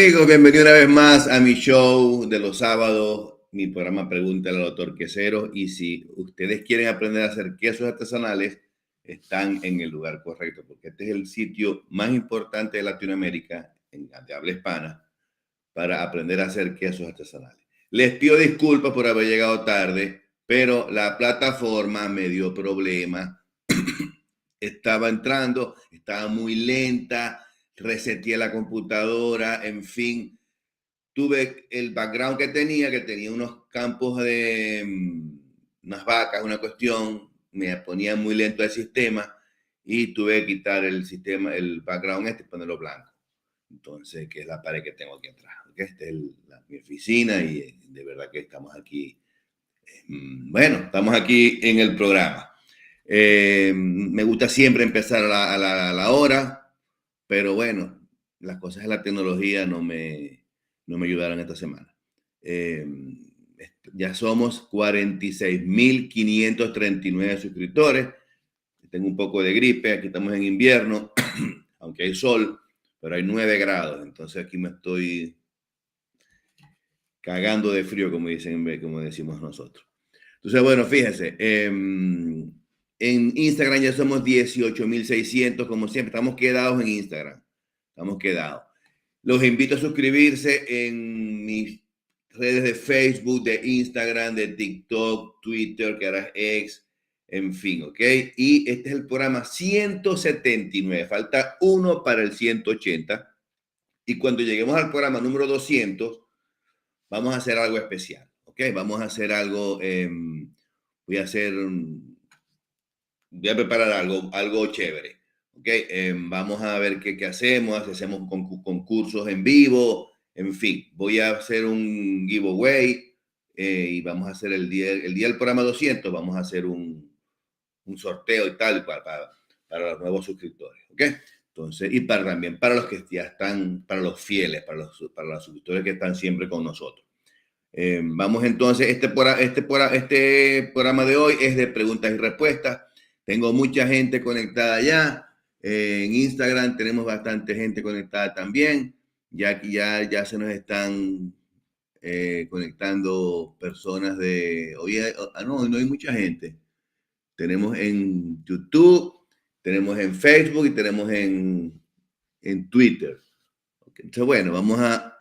amigos, bienvenidos una vez más a mi show de los sábados, mi programa Pregúntale al Doctor Quesero. Y si ustedes quieren aprender a hacer quesos artesanales, están en el lugar correcto, porque este es el sitio más importante de Latinoamérica, de habla hispana, para aprender a hacer quesos artesanales. Les pido disculpas por haber llegado tarde, pero la plataforma me dio problemas. Estaba entrando, estaba muy lenta, reseteé la computadora, en fin. Tuve el background que tenía unos campos de unas vacas, una cuestión, me ponía muy lento el sistema y tuve que quitar el sistema, el background y ponerlo blanco. Entonces, que es la pared que tengo aquí atrás. ¿Okay? Esta es mi oficina y de verdad que estamos aquí. Bueno, estamos aquí en el programa. Me gusta siempre empezar a la hora, pero bueno, las cosas de la tecnología no me ayudaron esta semana. Ya somos 46.539 suscriptores. Tengo un poco de gripe, aquí estamos en invierno, aunque hay sol, pero hay 9 grados, entonces aquí me estoy cagando de frío, como decimos nosotros. Entonces, bueno, fíjense, en Instagram ya somos 18.600, como siempre, estamos quedados en Instagram, estamos quedados. Los invito a suscribirse en mis redes de Facebook, de Instagram, de TikTok, Twitter, que ahora es X, en fin, ¿ok? Y este es el programa 179, falta uno para el 180. Y cuando lleguemos al programa número 200, vamos a hacer algo especial, ¿ok? Vamos a hacer algo, voy a preparar algo chévere, ¿ok? Vamos a ver qué hacemos, si hacemos concursos en vivo, en fin, voy a hacer un giveaway y vamos a hacer el día del programa 200, vamos a hacer un sorteo y tal para los nuevos suscriptores, ¿ok? Entonces, y también para los que ya están, para los fieles, para los suscriptores que están siempre con nosotros. Vamos entonces, este programa de hoy es de preguntas y respuestas. Tengo mucha gente conectada ya. En Instagram tenemos bastante gente conectada también. Ya se nos están conectando personas de... no hay mucha gente. Tenemos en YouTube, tenemos en Facebook y tenemos en Twitter. Entonces, bueno, vamos a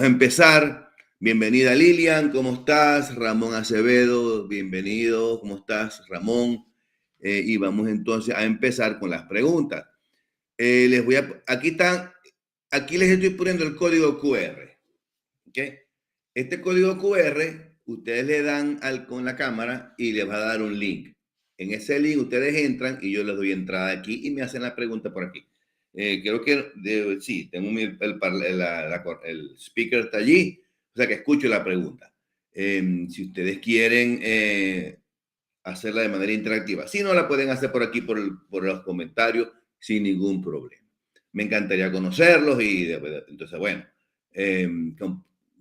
empezar. Bienvenida Lilian, ¿cómo estás? Ramón Acevedo, bienvenido, ¿cómo estás, Ramón? Y vamos entonces a empezar con las preguntas. Aquí les estoy poniendo el código QR. ¿Okay? Este código QR, ustedes le dan con la cámara y les va a dar un link. En ese link ustedes entran y yo les doy entrada aquí y me hacen la pregunta por aquí. Creo que sí, tengo el speaker está allí, o sea que escucho la pregunta. Si ustedes quieren hacerla de manera interactiva, si no, la pueden hacer por aquí, por los comentarios, sin ningún problema. Me encantaría conocerlos y entonces, bueno,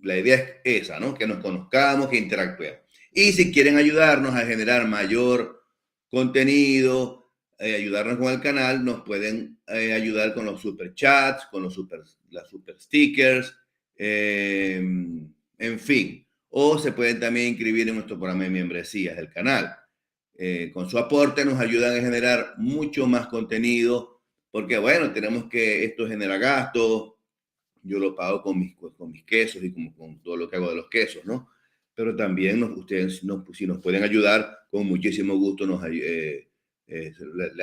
la idea es esa, ¿no? Que nos conozcamos, que interactuemos. Y si quieren ayudarnos a generar mayor contenido, ayudarnos con el canal, nos pueden ayudar con los super chats, con las super stickers, en fin. O se pueden también inscribir en nuestro programa de membresías del canal. Con su aporte nos ayudan a generar mucho más contenido, porque bueno, esto genera gastos, yo lo pago con mis quesos y con todo lo que hago de los quesos, ¿no? Pero también ustedes, si nos pueden ayudar, con muchísimo gusto le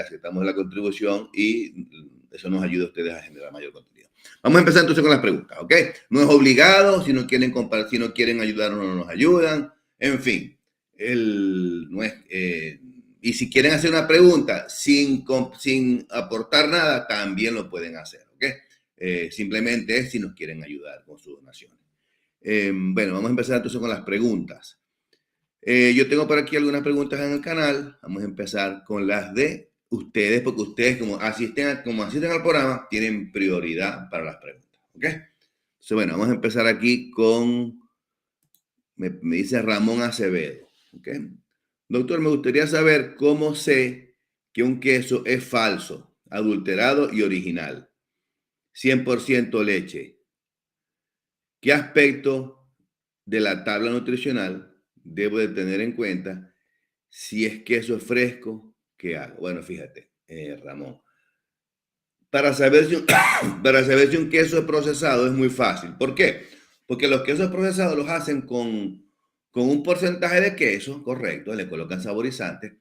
aceptamos la contribución y eso nos ayuda a ustedes a generar mayor contenido. Vamos a empezar entonces con las preguntas, ¿ok? No es obligado, si no quieren compartir, si no quieren ayudarnos, no nos ayudan, en fin. Y si quieren hacer una pregunta sin aportar nada, también lo pueden hacer, ¿ok? Simplemente es si nos quieren ayudar con sus donaciones. Bueno, vamos a empezar entonces con las preguntas. Yo tengo por aquí algunas preguntas en el canal. Vamos a empezar con las de ustedes, porque ustedes como asisten al programa, tienen prioridad para las preguntas, ¿ok? Entonces, bueno, vamos a empezar aquí con, me dice Ramón Acevedo, ¿ok? Doctor, me gustaría saber cómo sé que un queso es falso, adulterado y original. 100% leche. ¿Qué aspecto de la tabla nutricional debo de tener en cuenta si es queso fresco? ¿Qué hago? Bueno, fíjate, Ramón. Para saber, si un, para saber si un queso es procesado es muy fácil. ¿Por qué? Porque los quesos procesados los hacen con un porcentaje de queso, correcto, le colocan saborizantes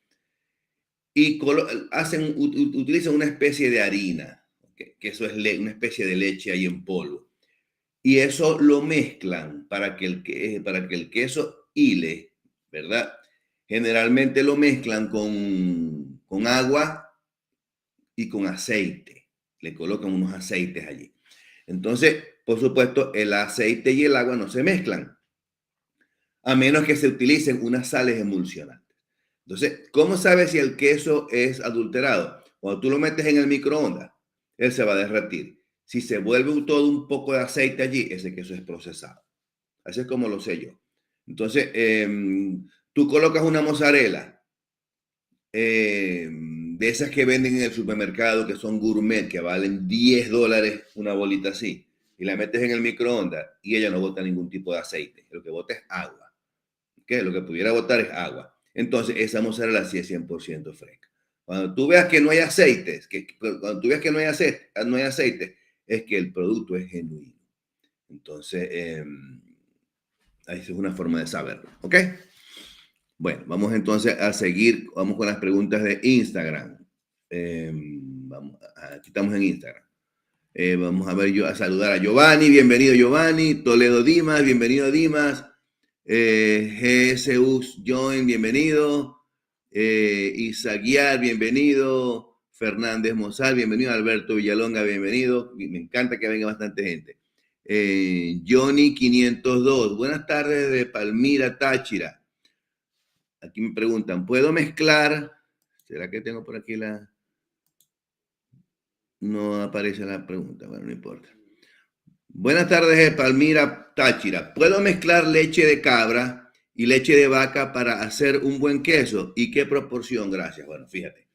y utilizan una especie de harina, que eso es una especie de leche ahí en polvo. Y eso lo mezclan para que el queso hile, ¿verdad? Generalmente lo mezclan con agua y con aceite. Le colocan unos aceites allí. Entonces, por supuesto, el aceite y el agua no se mezclan, a menos que se utilicen unas sales emulsionantes. Entonces, ¿cómo sabes si el queso es adulterado? Cuando tú lo metes en el microondas, él se va a derretir. Si se vuelve todo un poco de aceite allí, ese queso es procesado. Así es como lo sé yo. Entonces, tú colocas una mozzarella de esas que venden en el supermercado, que son gourmet, que valen $10 una bolita así, y la metes en el microondas y ella no bota ningún tipo de aceite. Lo que bota es agua. ¿Okay? Lo que pudiera botar es agua. Entonces, esa mozzarella sí es 100% fresca. Cuando tú veas que no hay aceites, cuando tú veas que no hay aceite, es que el producto es genuino. Entonces, esa es una forma de saberlo. ¿Ok? Bueno, vamos entonces a seguir. Vamos con las preguntas de Instagram. Aquí estamos en Instagram. Vamos a ver, a saludar a Giovanni. Bienvenido, Giovanni. Toledo Dimas, bienvenido, Dimas. GSUS Join, bienvenido. Isaguiar, bienvenido. Fernández Mozart, bienvenido. Alberto Villalonga, bienvenido. Me encanta que venga bastante gente. Johnny 502, buenas tardes de Palmira, Táchira. Aquí me preguntan, ¿puedo mezclar? ¿Será que tengo por aquí la...? No aparece la pregunta, bueno, no importa. Buenas tardes de Palmira, Táchira. ¿Puedo mezclar leche de cabra y leche de vaca para hacer un buen queso? ¿Y qué proporción? Gracias. Bueno, fíjate,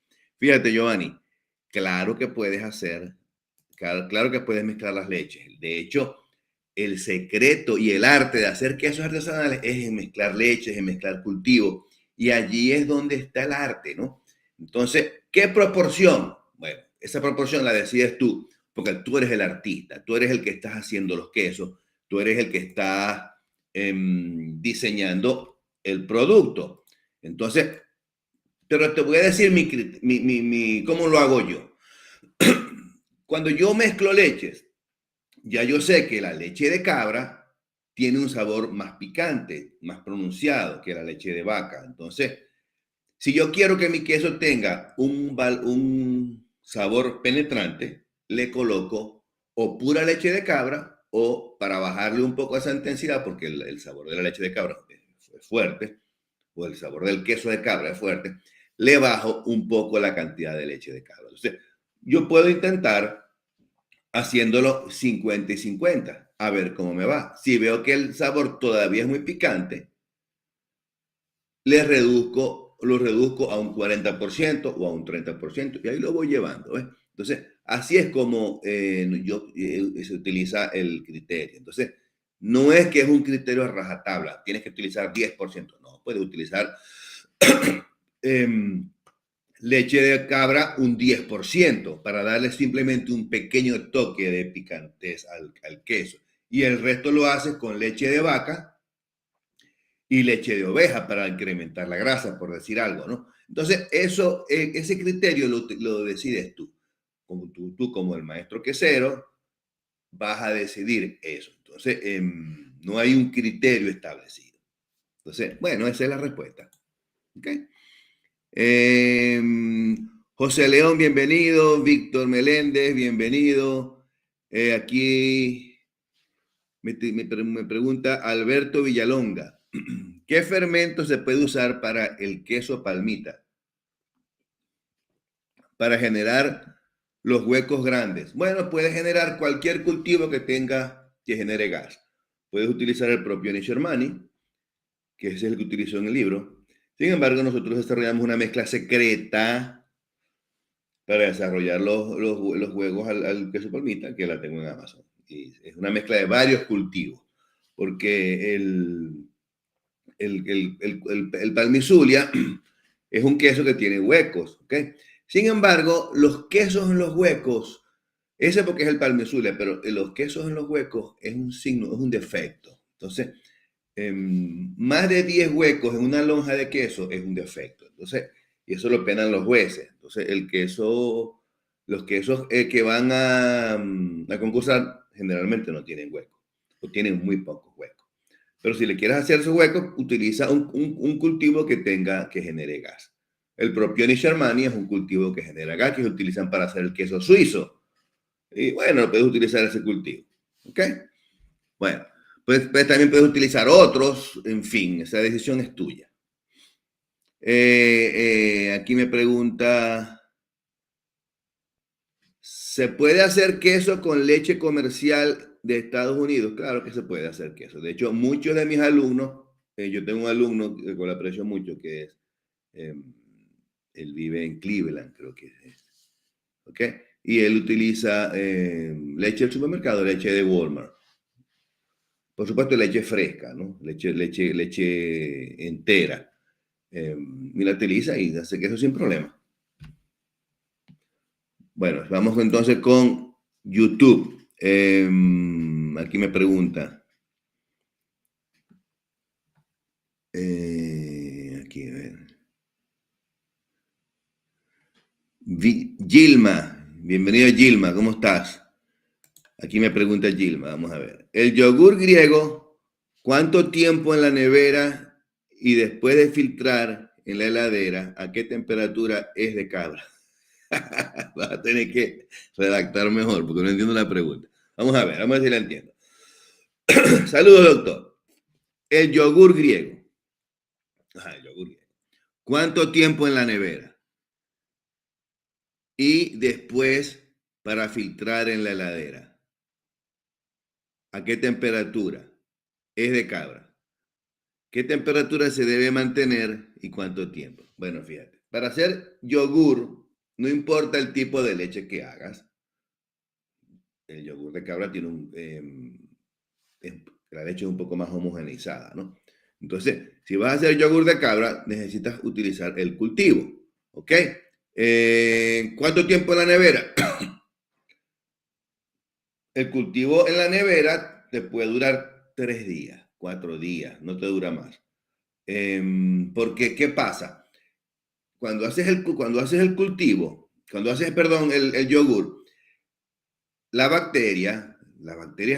Giovanni. Claro que puedes hacer, claro que puedes mezclar las leches. De hecho, el secreto y el arte de hacer quesos artesanales es en mezclar leches, en mezclar cultivos. Y allí es donde está el arte, ¿no? Entonces, ¿qué proporción? Bueno, esa proporción la decides tú, porque tú eres el artista, tú eres el que estás haciendo los quesos, tú eres el que está diseñando el producto. Entonces, pero te voy a decir cómo lo hago yo. Cuando yo mezclo leches, ya yo sé que la leche de cabra tiene un sabor más picante, más pronunciado que la leche de vaca. Entonces, si yo quiero que mi queso tenga un sabor penetrante, le coloco o pura leche de cabra o para bajarle un poco esa intensidad, porque el sabor de la leche de cabra es fuerte, o el sabor del queso de cabra es fuerte, le bajo un poco la cantidad de leche de cabra. Entonces, yo puedo intentar haciéndolo 50 y 50, a ver cómo me va. Si veo que el sabor todavía es muy picante, lo reduzco a un 40% o a un 30% y ahí lo voy llevando. ¿Ves? Entonces, así es como se utiliza el criterio. Entonces, no es que es un criterio a rajatabla, tienes que utilizar 10%, no, puedes utilizar leche de cabra un 10% para darle simplemente un pequeño toque de picantez al queso. Y el resto lo haces con leche de vaca y leche de oveja para incrementar la grasa, por decir algo, ¿no? Entonces, ese criterio lo decides tú. Como tú como el maestro quesero vas a decidir eso. Entonces, no hay un criterio establecido. Entonces, bueno, esa es la respuesta. ¿Ok? José León, bienvenido. Víctor Meléndez, bienvenido. Aquí me pregunta Alberto Villalonga. ¿Qué fermento se puede usar para el queso palmita? Para generar los huecos grandes. Bueno, puedes generar cualquier cultivo que genere gas. Puedes utilizar el propio Nishermani, que es el que utilizó en el libro. Sin embargo, nosotros desarrollamos una mezcla secreta para desarrollar los huevos al queso palmita, que la tengo en Amazon. Y es una mezcla de varios cultivos, porque el palmizulia es un queso que tiene huecos, ¿ok? Sin embargo, los quesos en los huecos, ese porque es el palmizulia, pero los quesos en los huecos es un signo, es un defecto. Entonces, más de 10 huecos en una lonja de queso es un defecto. Entonces, y eso lo penan los jueces. Entonces, los quesos que van a concursar generalmente no tienen huecos, o tienen muy pocos huecos. Pero si le quieres hacer su hueco, utiliza un cultivo que genere gas. El propio Nisharmani es un cultivo que genera gas, que se utilizan para hacer el queso suizo. Y bueno, puedes utilizar ese cultivo. ¿Ok? Bueno, pues también puedes utilizar otros. En fin, esa decisión es tuya. Aquí me pregunta, ¿se puede hacer queso con leche comercial de Estados Unidos? Claro que se puede hacer queso. De hecho, muchos de mis alumnos, yo tengo un alumno que lo aprecio mucho, que es, él vive en Cleveland, creo que es. ¿Ok? Y él utiliza leche del supermercado, leche de Walmart. Por supuesto, leche fresca, ¿no? Leche entera. Y la utiliza y hace queso sin problema. Bueno, vamos entonces con YouTube. Aquí me pregunta. Aquí, a ver. Gilma, bienvenido Gilma, ¿cómo estás? Aquí me pregunta Gilma, vamos a ver. El yogur griego, ¿cuánto tiempo en la nevera y después de filtrar en la heladera, a qué temperatura es de cabra? Vas a tener que redactar mejor porque no entiendo la pregunta. Vamos a ver si la entiendo. Saludos, doctor. El yogur griego. Ajá, el yogur griego. ¿Cuánto tiempo en la nevera? Y después para filtrar en la heladera. ¿A qué temperatura? Es de cabra. ¿Qué temperatura se debe mantener y cuánto tiempo? Bueno, fíjate. Para hacer yogur, no importa el tipo de leche que hagas. El yogur de cabra tiene la leche es un poco más homogeneizada, ¿no? Entonces, si vas a hacer yogur de cabra, necesitas utilizar el cultivo, ¿ok? ¿Cuánto tiempo en la nevera? El cultivo en la nevera te puede durar 3 días, 4 días, no te dura más. Porque, ¿qué pasa? Cuando haces el cultivo, perdón, el yogur, las bacterias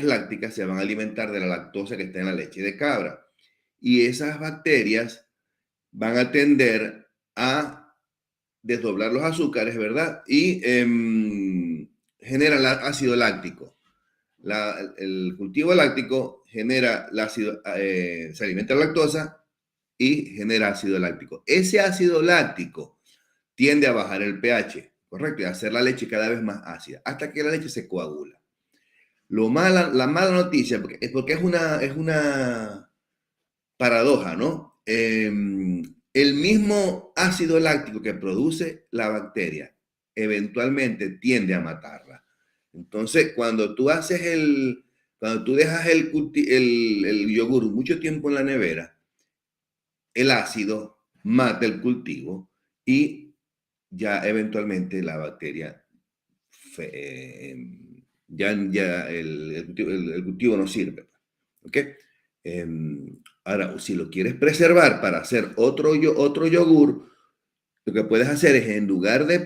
lácticas se van a alimentar de la lactosa que está en la leche de cabra. Y esas bacterias van a tender a desdoblar los azúcares, ¿verdad? Y generan ácido láctico. El cultivo láctico genera el ácido, se alimenta de lactosa y genera ácido láctico. Ese ácido láctico tiende a bajar el pH, ¿correcto? Y a hacer la leche cada vez más ácida, hasta que la leche se coagula. La mala noticia, porque es una paradoja, ¿no? El mismo ácido láctico que produce la bacteria eventualmente tiende a matarla. Entonces, cuando tú dejas el yogur mucho tiempo en la nevera, el ácido mata el cultivo y ya eventualmente la bacteria, ya el cultivo no sirve. ¿Ok? Ahora, si lo quieres preservar para hacer otro yogur, lo que puedes hacer es, en lugar de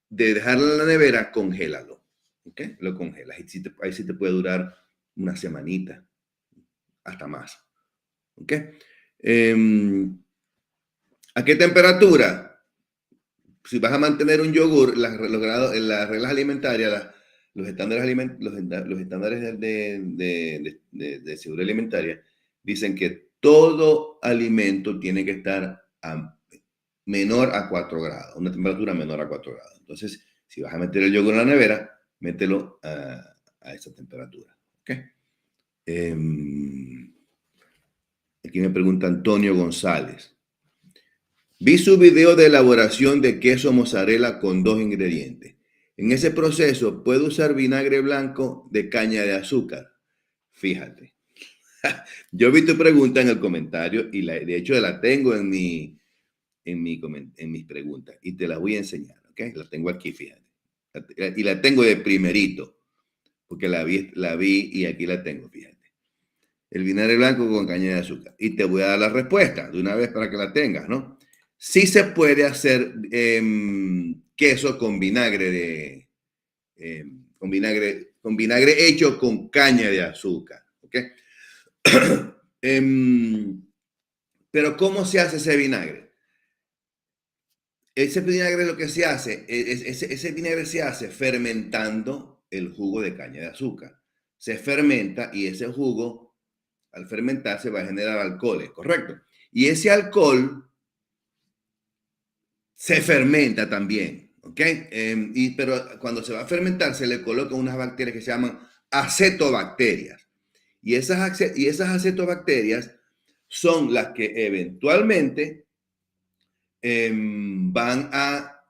dejarlo en la nevera, congélalo. ¿Ok? Lo congelas. Y ahí sí te puede durar una semanita, hasta más. ¿Ok? ¿A qué temperatura? Si vas a mantener un yogur, las reglas alimentarias, los estándares de seguridad alimentaria dicen que todo alimento tiene que estar menor a 4 grados, una temperatura menor a 4 grados. Entonces, si vas a meter el yogur en la nevera, mételo a esa temperatura. ¿Okay? Aquí me pregunta Antonio González. Vi su video de elaboración de queso mozzarella con 2 ingredientes. En ese proceso puedo usar vinagre blanco de caña de azúcar. Fíjate. Yo vi tu pregunta en el comentario y de hecho la tengo en mis preguntas y te las voy a enseñar, ¿ok? La tengo aquí, fíjate. Y la tengo de primerito, porque la vi y aquí la tengo, fíjate. El vinagre blanco con caña de azúcar. Y te voy a dar la respuesta de una vez para que la tengas, ¿no? Sí se puede hacer queso con vinagre con vinagre hecho con caña de azúcar, ¿ok? Pero ¿cómo se hace ese vinagre? Ese vinagre lo que se hace, ese vinagre se hace fermentando el jugo de caña de azúcar. Se fermenta y ese jugo, al fermentarse, va a generar alcoholes, ¿correcto? Y ese alcohol se fermenta también, ¿ok? Pero cuando se va a fermentar, se le colocan unas bacterias que se llaman acetobacterias. Y esas acetobacterias son las que eventualmente van a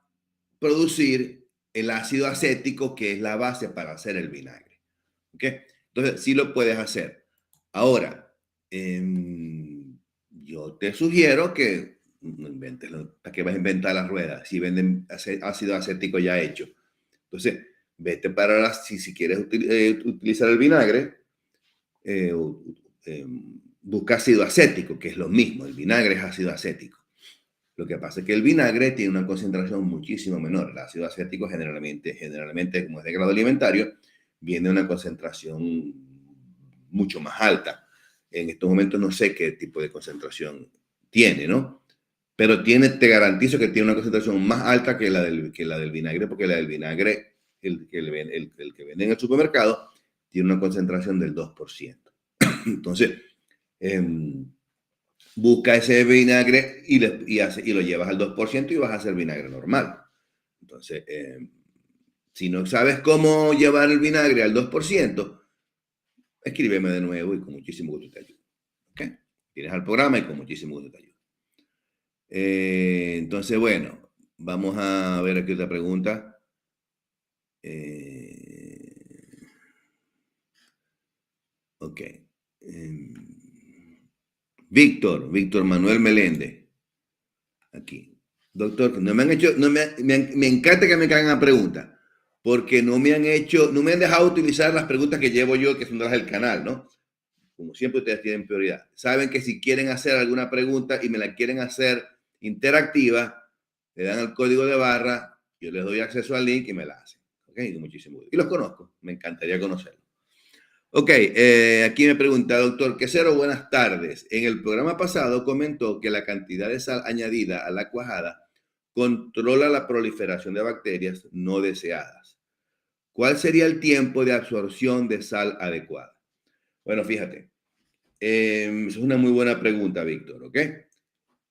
producir el ácido acético, que es la base para hacer el vinagre. ¿Ok? Entonces, sí lo puedes hacer. Ahora, yo te sugiero que no inventes, ¿para qué vas a inventar las ruedas si venden ácido acético ya hecho? Entonces, vete para si quieres utilizar el vinagre, eh, busca ácido acético, que es lo mismo, el vinagre es ácido acético. Lo que pasa es que el vinagre tiene una concentración muchísimo menor. El ácido acético generalmente, como es de grado alimentario, viene a una concentración mucho más alta. En estos momentos no sé qué tipo de concentración tiene, ¿no? Pero te garantizo que tiene una concentración más alta que la del vinagre, porque la del vinagre, el que vende en el supermercado, tiene una concentración del 2%. Entonces, busca ese vinagre y lo llevas al 2% y vas a hacer vinagre normal. Entonces, si no sabes cómo llevar el vinagre al 2%, escríbeme de nuevo y con muchísimo gusto te ayudo. ¿Ok? Tienes al programa y con muchísimo gusto te ayudo. Entonces, bueno, vamos a ver aquí otra pregunta. Ok. Víctor Manuel Meléndez. Aquí. Doctor, no me han hecho, me encanta que me hagan la pregunta, porque no me han dejado utilizar las preguntas que llevo yo, que son las del canal, ¿no? Como siempre ustedes tienen prioridad. Saben que si quieren hacer alguna pregunta y me la quieren hacer interactiva, le dan el código de barra, yo les doy acceso al link y me la hacen. ¿Ok? Muchísimo gusto. Y los conozco, me encantaría conocerlos. Ok, aquí me pregunta, doctor Quesero, buenas tardes. En el programa pasado comentó que la cantidad de sal añadida a la cuajada controla la proliferación de bacterias no deseadas. ¿Cuál sería el tiempo de absorción de sal adecuada? Bueno, fíjate, es una muy buena pregunta, Víctor, ¿ok?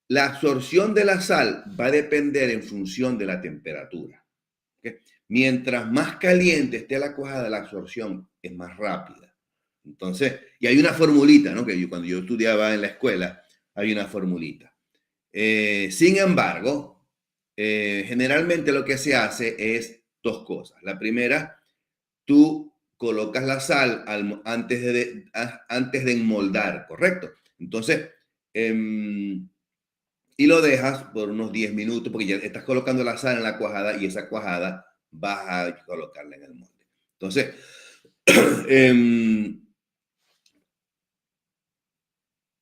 La absorción de la sal va a depender en función de la temperatura. ¿Ok? Mientras más caliente esté la cuajada, la absorción es más rápida. Entonces, y hay una formulita, ¿no? Cuando yo estudiaba en la escuela, hay una formulita. Sin embargo, generalmente lo que se hace es dos cosas. La primera, tú colocas la sal antes de enmoldar, ¿correcto? Entonces, y lo dejas por unos 10 minutos porque ya estás colocando la sal en la cuajada y esa cuajada vas a colocarla en el molde. Entonces,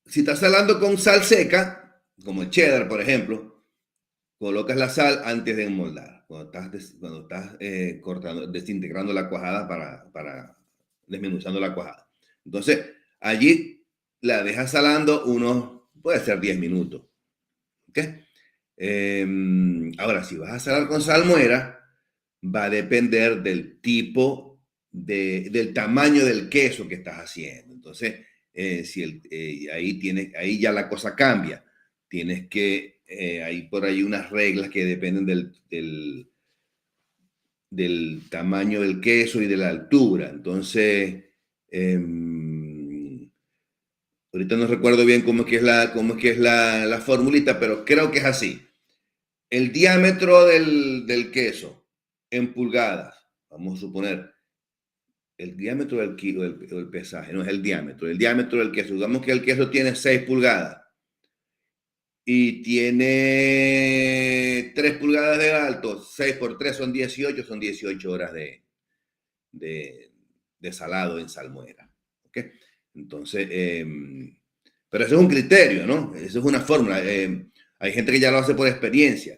si estás salando con sal seca, como el cheddar, por ejemplo, colocas la sal antes de enmoldar, cuando estás desintegrando la cuajada para desmenuzando la cuajada. Entonces, allí la dejas salando puede ser 10 minutos. ¿Ok? Ahora, si vas a salar con salmuera, va a depender del tipo del tamaño del queso que estás haciendo. Entonces, ahí ya la cosa cambia. Tienes que, hay por ahí unas reglas que dependen del tamaño del queso y de la altura. Entonces, Ahorita no recuerdo bien cómo es que es la formulita, pero creo que es así. El diámetro del queso en pulgadas, vamos a suponer, el diámetro del kilo, el pesaje, no es el diámetro del queso. Digamos que el queso tiene 6 pulgadas y tiene 3 pulgadas de alto, 6 por 3 son 18 horas de, de salado en salmuera. ¿Okay? Entonces, pero eso es un criterio, ¿no? Eso es una fórmula. Hay gente que ya lo hace por experiencia,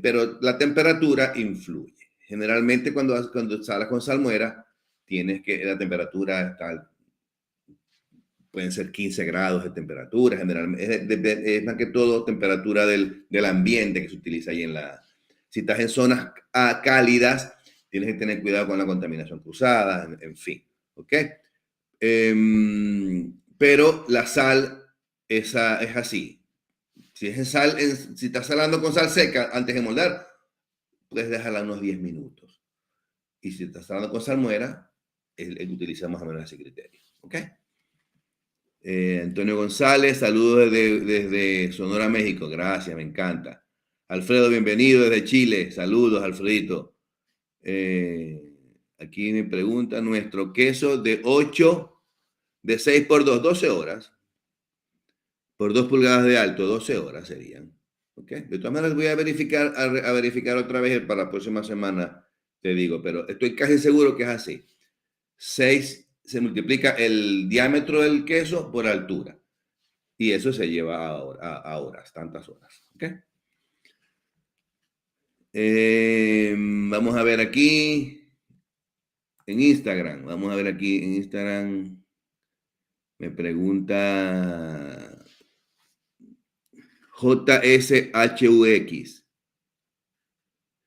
pero la temperatura influye. Generalmente cuando salas con salmuera, la temperatura está, pueden ser 15 grados de temperatura, generalmente es más que todo temperatura del ambiente que se utiliza ahí si estás en zonas cálidas, tienes que tener cuidado con la contaminación cruzada, en fin, ¿ok? Pero la sal es así. Si estás salando con sal seca antes de moldar, puedes dejarla unos 10 minutos. Y si estás salando con salmuera, utiliza más o menos ese criterio, ¿ok? Antonio González, saludos desde Sonora, México. Gracias, me encanta. Alfredo, bienvenido desde Chile. Saludos, Alfredito. Aquí me pregunta, nuestro queso de 6 por 2, 12 horas. Por 2 pulgadas de alto, 12 horas serían. ¿Okay? De todas maneras voy a verificar otra vez para la próxima semana, te digo, pero estoy casi seguro que es así. 6 se multiplica el diámetro del queso por altura. Y eso se lleva a horas, tantas horas. ¿Okay? Vamos a ver aquí en Instagram. Vamos a ver aquí en Instagram. Me pregunta JSHUX.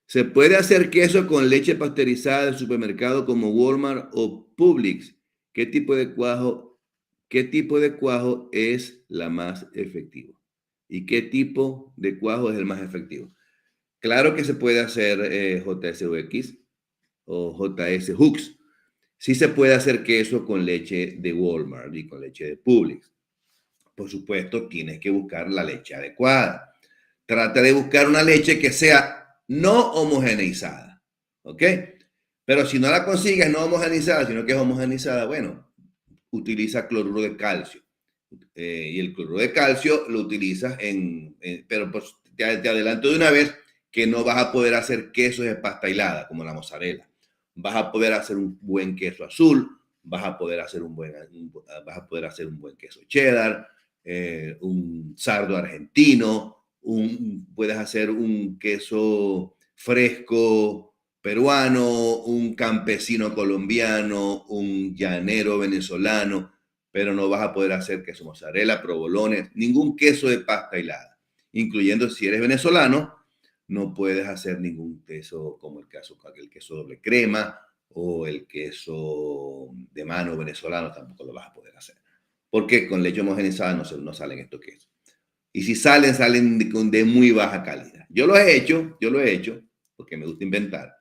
¿Se puede hacer queso con leche pasteurizada del supermercado como Walmart o Publix? ¿Qué tipo de cuajo es la más efectiva? ¿Y qué tipo de cuajo es el más efectivo? Claro que se puede hacer JSUX o JS Sí se puede hacer queso con leche de Walmart y con leche de Publix. Por supuesto, tienes que buscar la leche adecuada. Trata de buscar una leche que sea no homogeneizada, ¿ok? Pero si no la consigues no homogeneizada, sino que es homogeneizada, bueno, utiliza cloruro de calcio. Y el cloruro de calcio lo utilizas pero pues te adelanto de una vez que no vas a poder hacer quesos de pasta hilada, como la mozzarella. Vas a poder hacer un buen queso azul, vas a poder hacer un buen queso cheddar, un sardo argentino, puedes hacer un queso fresco peruano, un campesino colombiano, un llanero venezolano, pero no vas a poder hacer queso mozzarella, provolones, ningún queso de pasta hilada, incluyendo si eres venezolano, no puedes hacer ningún queso como el queso doble crema o el queso de mano venezolano, tampoco lo vas a poder hacer. Porque con leche homogenizada no salen estos quesos. Y si salen de muy baja calidad. Yo lo he hecho, porque me gusta inventar,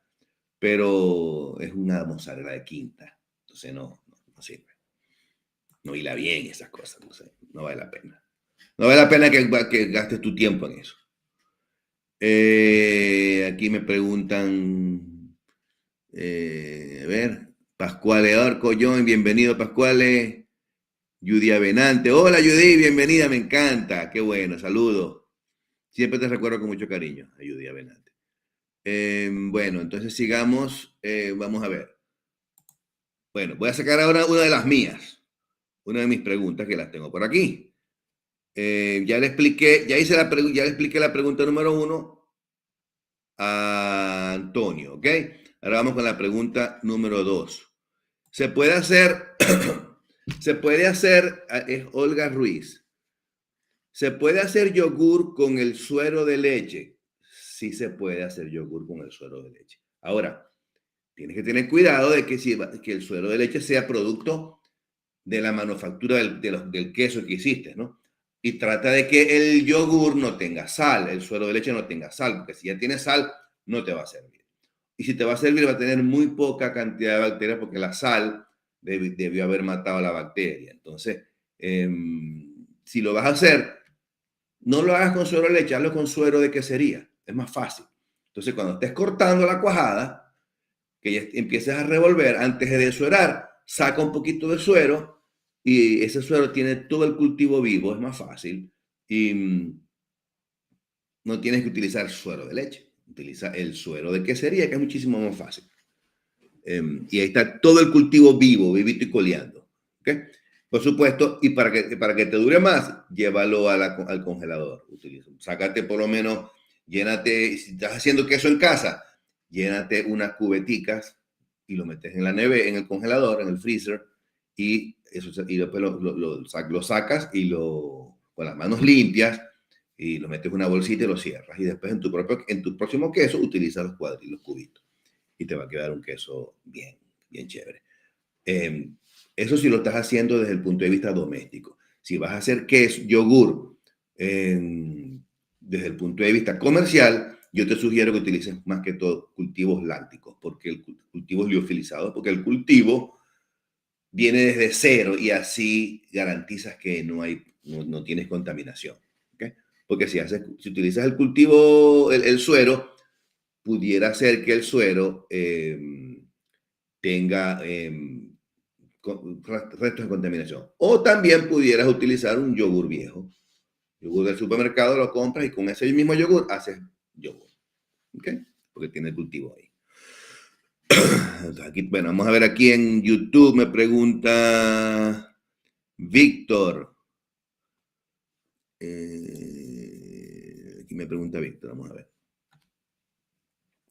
pero es una mozzarella de quinta, entonces no sirve. No hila bien esas cosas, no vale la pena. No vale la pena que gastes tu tiempo en eso. Aquí me preguntan, a ver, Pascuale Arcollón, bienvenido Pascuale. Judy Avenante, hola Judy, bienvenida, me encanta, qué bueno, saludos. Siempre te recuerdo con mucho cariño a Judy Avenante. Bueno, entonces sigamos, vamos a ver. Bueno, voy a sacar ahora una de las mías, una de mis preguntas que las tengo por aquí. Ya le expliqué la pregunta número 1 a Antonio, ¿ok? Ahora vamos con la pregunta número 2. Se puede hacer, es Olga Ruiz. ¿Se puede hacer yogur con el suero de leche? Sí se puede hacer yogur con el suero de leche. Ahora, tienes que tener cuidado de que el suero de leche sea producto de la manufactura del queso que hiciste, ¿no? Y trata de que el yogur no tenga sal, el suero de leche no tenga sal, porque si ya tiene sal, no te va a servir. Y si te va a servir, va a tener muy poca cantidad de bacterias porque la sal debió haber matado a la bacteria. Entonces, Si lo vas a hacer, no lo hagas con suero de leche, hazlo con suero de quesería. Es más fácil. Entonces, cuando estés cortando la cuajada, que ya empieces a revolver, antes de desuerar, saca un poquito de suero y ese suero tiene todo el cultivo vivo, es más fácil. Y no tienes que utilizar suero de leche, utiliza el suero de quesería, que es muchísimo más fácil. Y ahí está todo el cultivo vivo, vivito y coleando. ¿Okay? Por supuesto, y para que te dure más, llévalo al congelador. Sácate por lo menos, llénate, si estás haciendo queso en casa, llénate unas cubeticas y lo metes en la neve, en el congelador, en el freezer, y, y después lo sacas y con las manos limpias, y lo metes en una bolsita y lo cierras. Y después en tu próximo queso utiliza los cuadritos, los cubitos. Y te va a quedar un queso bien, bien chévere. Eso sí lo estás haciendo desde el punto de vista doméstico. Si vas a hacer queso, yogur, desde el punto de vista comercial, yo te sugiero que utilices más que todo cultivos lácticos, porque el cultivo es liofilizado, porque el cultivo viene desde cero y así garantizas que no tienes contaminación. ¿Okay? Porque si utilizas el cultivo, el suero, pudiera ser que el suero tenga restos de contaminación. O también pudieras utilizar un yogur viejo. Yogur del supermercado lo compras y con ese mismo yogur haces yogur. ¿Ok? Porque tiene el cultivo ahí. Aquí, bueno, vamos a ver aquí en YouTube, me pregunta Víctor. Aquí me pregunta Víctor, vamos a ver.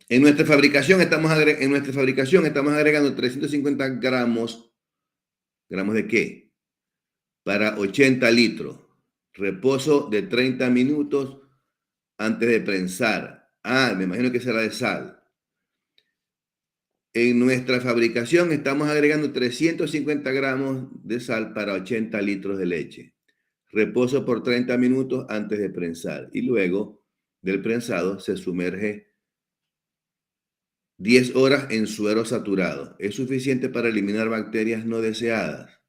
En nuestra fabricación estamos agregando 350 gramos. ¿Gramos de qué? Para 80 litros. Reposo de 30 minutos antes de prensar. Me imagino que será de sal. En nuestra fabricación estamos agregando 350 gramos de sal para 80 litros de leche. Reposo por 30 minutos antes de prensar. Y luego del prensado se sumerge 10 horas en suero saturado. ¿Es suficiente para eliminar bacterias no deseadas?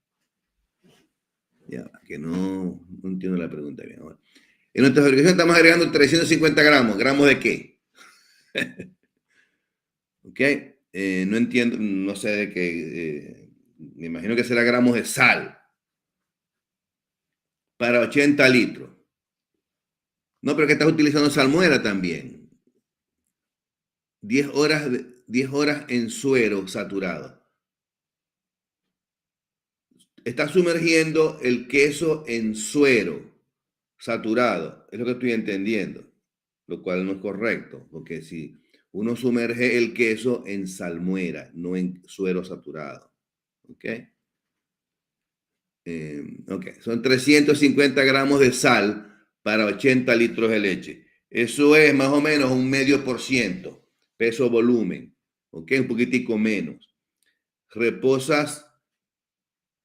Ya, que no entiendo la pregunta bien. Ahora, en nuestra fabricación estamos agregando 350 gramos. ¿Gramos de qué? ¿Ok? No entiendo, no sé de qué. Me imagino que será gramos de sal para 80 litros. No, pero que estás utilizando salmuera también. 10 horas, 10 horas en suero saturado. Estás sumergiendo el queso en suero saturado. Es lo que estoy entendiendo. Lo cual no es correcto, porque si uno sumerge el queso en salmuera, no en suero saturado. ¿Ok? Ok, son 350 gramos de sal para 80 litros de leche. Eso es más o menos un 0,5% peso volumen. Ok, un poquitico menos. Reposas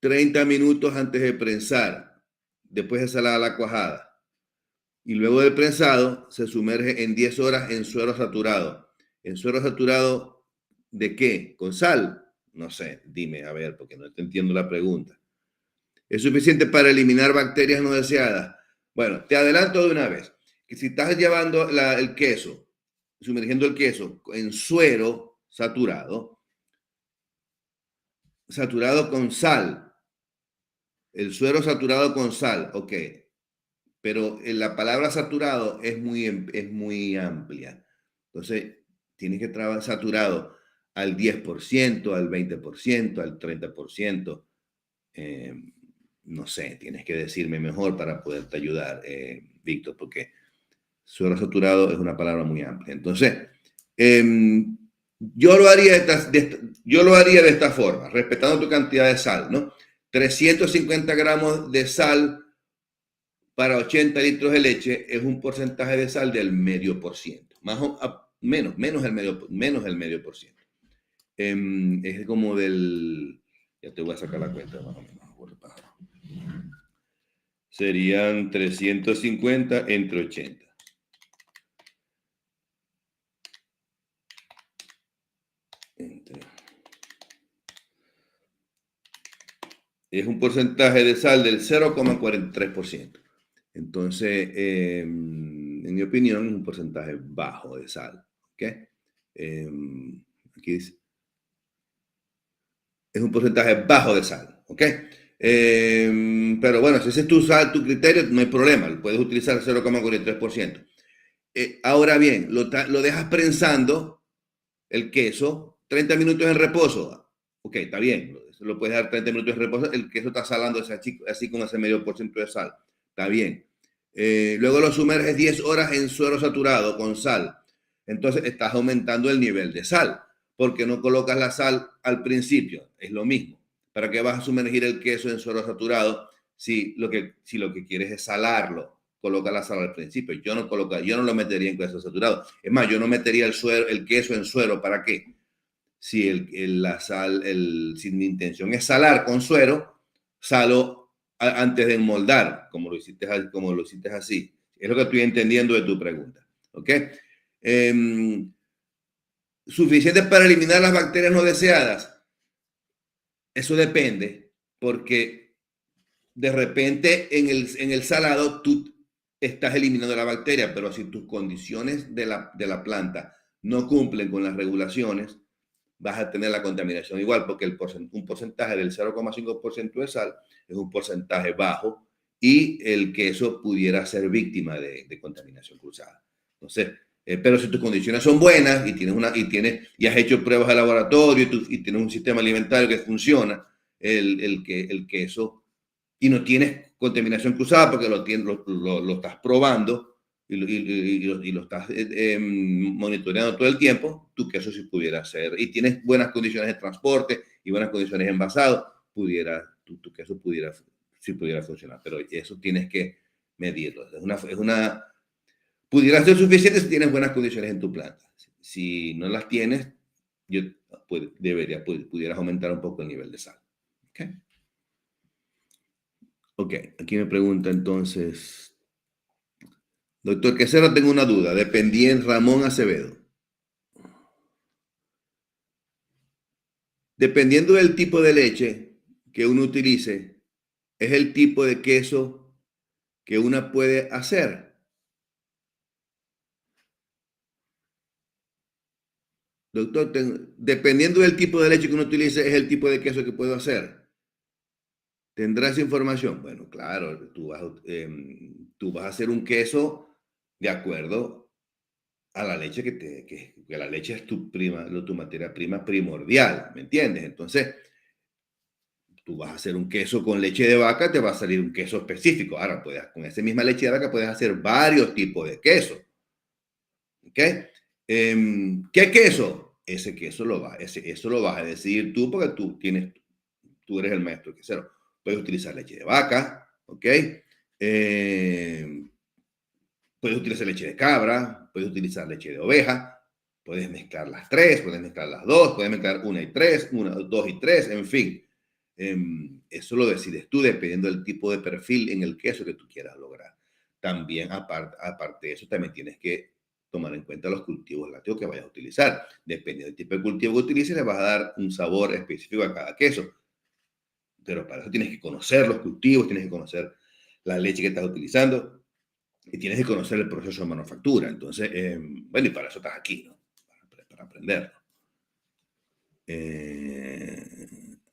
30 minutos antes de prensar, después de salar la cuajada. Y luego del prensado se sumerge en 10 horas en suero saturado. ¿En suero saturado de qué? ¿Con sal? No sé, dime, a ver, porque no te entiendo la pregunta. ¿Es suficiente para eliminar bacterias no deseadas? Bueno, te adelanto de una vez, que si estás llevando el queso, sumergiendo el queso en suero saturado, saturado con sal, el suero saturado con sal, ok, pero la palabra saturado es muy amplia. Entonces, tienes que trabajar saturado al 10%, al 20%, al 30%. No sé, tienes que decirme mejor para poderte ayudar, Víctor, porque suero saturado es una palabra muy amplia. Entonces, yo lo haría de esta forma, respetando tu cantidad de sal, ¿no? 350 gramos de sal para 80 litros de leche es un porcentaje de sal del 0,5%, menos el medio por ciento. Es como ya te voy a sacar la cuenta más o menos. Serían 350 entre 80. Es un porcentaje de sal del 0,43%. Entonces, en mi opinión, es un porcentaje bajo de sal. ¿Okay? Aquí dice, es un porcentaje bajo de sal. ¿Ok? Pero bueno, si ese es tu sal, tu criterio, no hay problema. Puedes utilizar 0,43%. Ahora bien, lo dejas prensando el queso 30 minutos en reposo. Ok, está bien. Lo puedes dar 30 minutos en reposo. El queso está salando así con ese medio por ciento de sal. Está bien. Luego lo sumerges 10 horas en suero saturado con sal. Entonces estás aumentando el nivel de sal. Porque no colocas la sal al principio. Es lo mismo. ¿Para qué vas a sumergir el queso en suero saturado si lo que quieres es salarlo? Coloca la sal al principio. Yo no lo metería en queso saturado. Es más, yo no metería el queso en suero. ¿Para qué? Si si mi intención es salar con suero, salo antes de enmoldar, como lo hiciste así. Es lo que estoy entendiendo de tu pregunta. ¿Ok? Suficiente para eliminar las bacterias no deseadas. Eso depende, porque de repente en el salado tú estás eliminando la bacteria, pero si tus condiciones de la planta no cumplen con las regulaciones, vas a tener la contaminación igual, porque un porcentaje del 0,5% de sal es un porcentaje bajo y el queso pudiera ser víctima de contaminación cruzada. Entonces, pero si tus condiciones son buenas y has hecho pruebas de laboratorio y tienes un sistema alimentario que funciona, el queso, y no tienes contaminación cruzada porque lo estás probando y lo estás monitoreando todo el tiempo, tu queso sí pudiera ser, y tienes buenas condiciones de transporte y buenas condiciones de envasado, tu queso sí pudiera funcionar, pero eso tienes que medirlo. Pudiera ser suficiente si tienes buenas condiciones en tu planta. Si no las tienes, pudieras aumentar un poco el nivel de sal. ¿Okay? Ok, aquí me pregunta entonces, doctor Quesero, tengo una duda, dependiente Ramón Acevedo. Dependiendo del tipo de leche que uno utilice, es el tipo de queso que uno puede hacer. Doctor, dependiendo del tipo de leche que uno utilice, es el tipo de queso que puedo hacer. ¿Tendrás información? Bueno, claro, tú vas a hacer un queso de acuerdo a la leche que la leche es tu materia prima primordial, ¿me entiendes? Entonces, tú vas a hacer un queso con leche de vaca, te va a salir un queso específico. Ahora, con esa misma leche de vaca puedes hacer varios tipos de queso. ¿Ok? ¿Qué queso? Eso lo vas a decidir tú porque tú eres el maestro quesero. Puedes utilizar leche de vaca, ¿ok? Eh, puedes utilizar leche de cabra, puedes utilizar leche de oveja, puedes mezclar las tres, puedes mezclar las dos, puedes mezclar una y tres, una, dos y tres, en fin. Eso lo decides tú dependiendo del tipo de perfil en el queso que tú quieras lograr. También, aparte de eso, también tienes que tomar en cuenta los cultivos lácteos que vayas a utilizar. Dependiendo del tipo de cultivo que utilices, le vas a dar un sabor específico a cada queso. Pero para eso tienes que conocer los cultivos, tienes que conocer la leche que estás utilizando y tienes que conocer el proceso de manufactura. Entonces, bueno, y para eso estás aquí, ¿no? Para aprenderlo.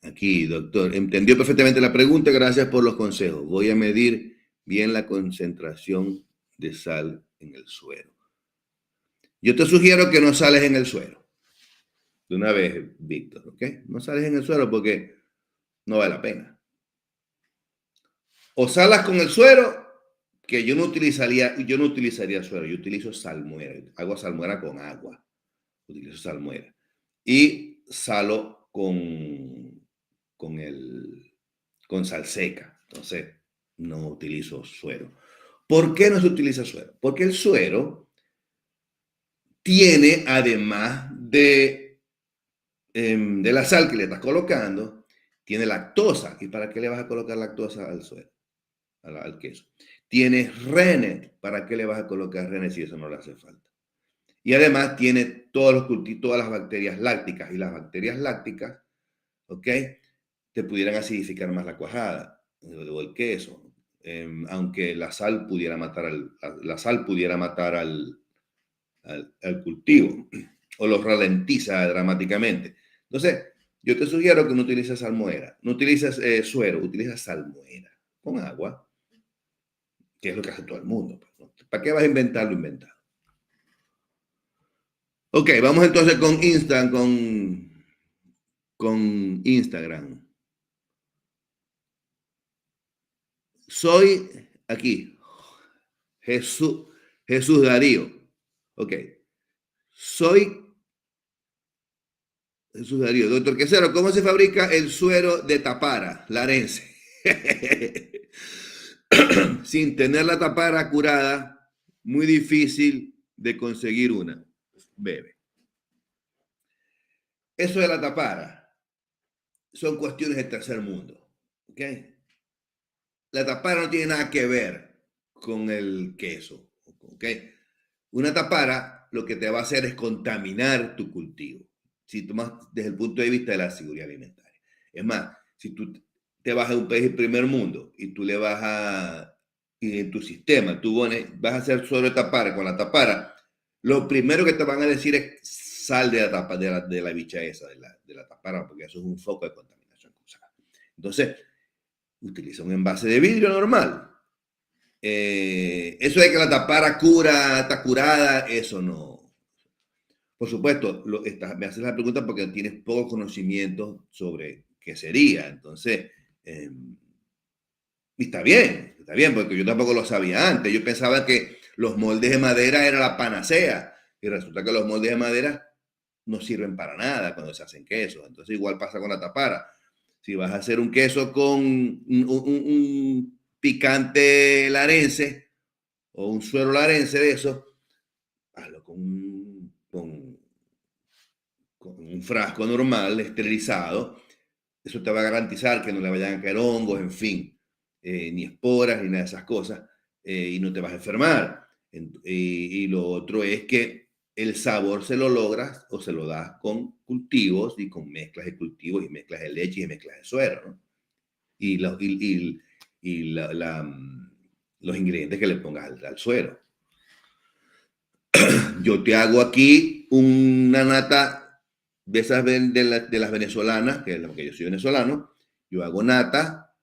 Aquí, doctor, entendió perfectamente la pregunta, gracias por los consejos. Voy a medir bien la concentración de sal en el suero. Yo te sugiero que no sales en el suero. De una vez, Víctor, ¿ok? No sales en el suero porque no vale la pena. O salas con el suero, que yo no utilizaría suero, yo utilizo salmuera, hago salmuera con agua, utilizo salmuera. Y salo con sal seca. Entonces, no utilizo suero. ¿Por qué no se utiliza suero? Porque el suero tiene, además de la sal que le estás colocando, tiene lactosa. ¿Y para qué le vas a colocar lactosa al suero? Al queso. Tiene rennet. ¿Para qué le vas a colocar rennet si eso no le hace falta? Y además tiene todas las bacterias lácticas. Y las bacterias lácticas, ¿ok? te pudieran acidificar más la cuajada o el queso. Aunque la sal pudiera matar al cultivo o lo ralentiza dramáticamente. Entonces, yo te sugiero que no utilices salmuera, no utilices suero, utiliza salmuera con agua, que es lo que hace todo el mundo. Pues, ¿no? ¿Para qué vas a inventar lo inventado? Ok, vamos entonces con Instagram. Soy aquí, Jesús Darío. Ok, soy Jesús Darío. Doctor Quesero, ¿cómo se fabrica el suero de tapara, larense? Sin tener la tapara curada, muy difícil de conseguir una. Bebe. Eso de la tapara son cuestiones del tercer mundo. ¿Ok? La tapara no tiene nada que ver con el queso. ¿Ok? Una tapara lo que te va a hacer es contaminar tu cultivo. Si tomas desde el punto de vista de la seguridad alimentaria. Es más, si tú te vas a un país del primer mundo y tú le vas a, y en tu sistema, tú vas a hacer suero de tapara con la tapara, lo primero que te van a decir es sal de la tapa, de la bicha esa, de la tapara, porque eso es un foco de contaminación cruzada. Entonces, utiliza un envase de vidrio normal. Eso de que la tapara está curada, eso no. Por supuesto, me haces la pregunta porque tienes poco conocimiento sobre qué sería. Entonces, y está bien, porque yo tampoco lo sabía antes. Yo pensaba que los moldes de madera era la panacea. Y resulta que los moldes de madera no sirven para nada cuando se hacen quesos. Entonces, igual pasa con la tapara. Si vas a hacer un queso con un picante larense o un suero larense de eso, hazlo con un frasco normal, esterilizado. Eso te va a garantizar que no le vayan a caer hongos, en fin, ni esporas, ni nada de esas cosas, y no te vas a enfermar. Y lo otro es que el sabor se lo logras o se lo das con cultivos y con mezclas de cultivos y mezclas de leche y mezclas de suero, ¿no? Y, los ingredientes que le pongas al suero. Yo te hago aquí una nata de esas de las venezolanas, que es lo que yo soy venezolano. Yo hago nata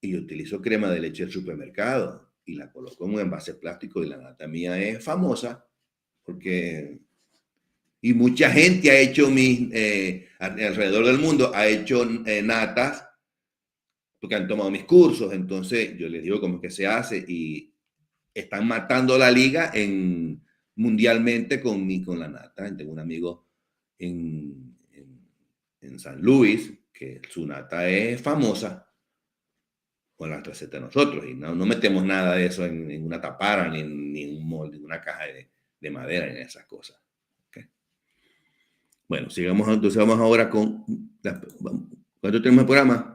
y yo utilizo crema de leche del supermercado y la coloco en un envase plástico y la nata mía es famosa porque y mucha gente ha hecho alrededor del mundo ha hecho natas porque han tomado mis cursos, entonces yo les digo cómo es que se hace y están matando la liga mundialmente con la nata. Tengo un amigo en San Luis que su nata es famosa con la receta de nosotros y no metemos nada de eso en una tapara ni en un molde, en una caja de madera ni en esas cosas. ¿Okay? Bueno, sigamos, entonces vamos ahora con ¿cuánto tenemos el programa?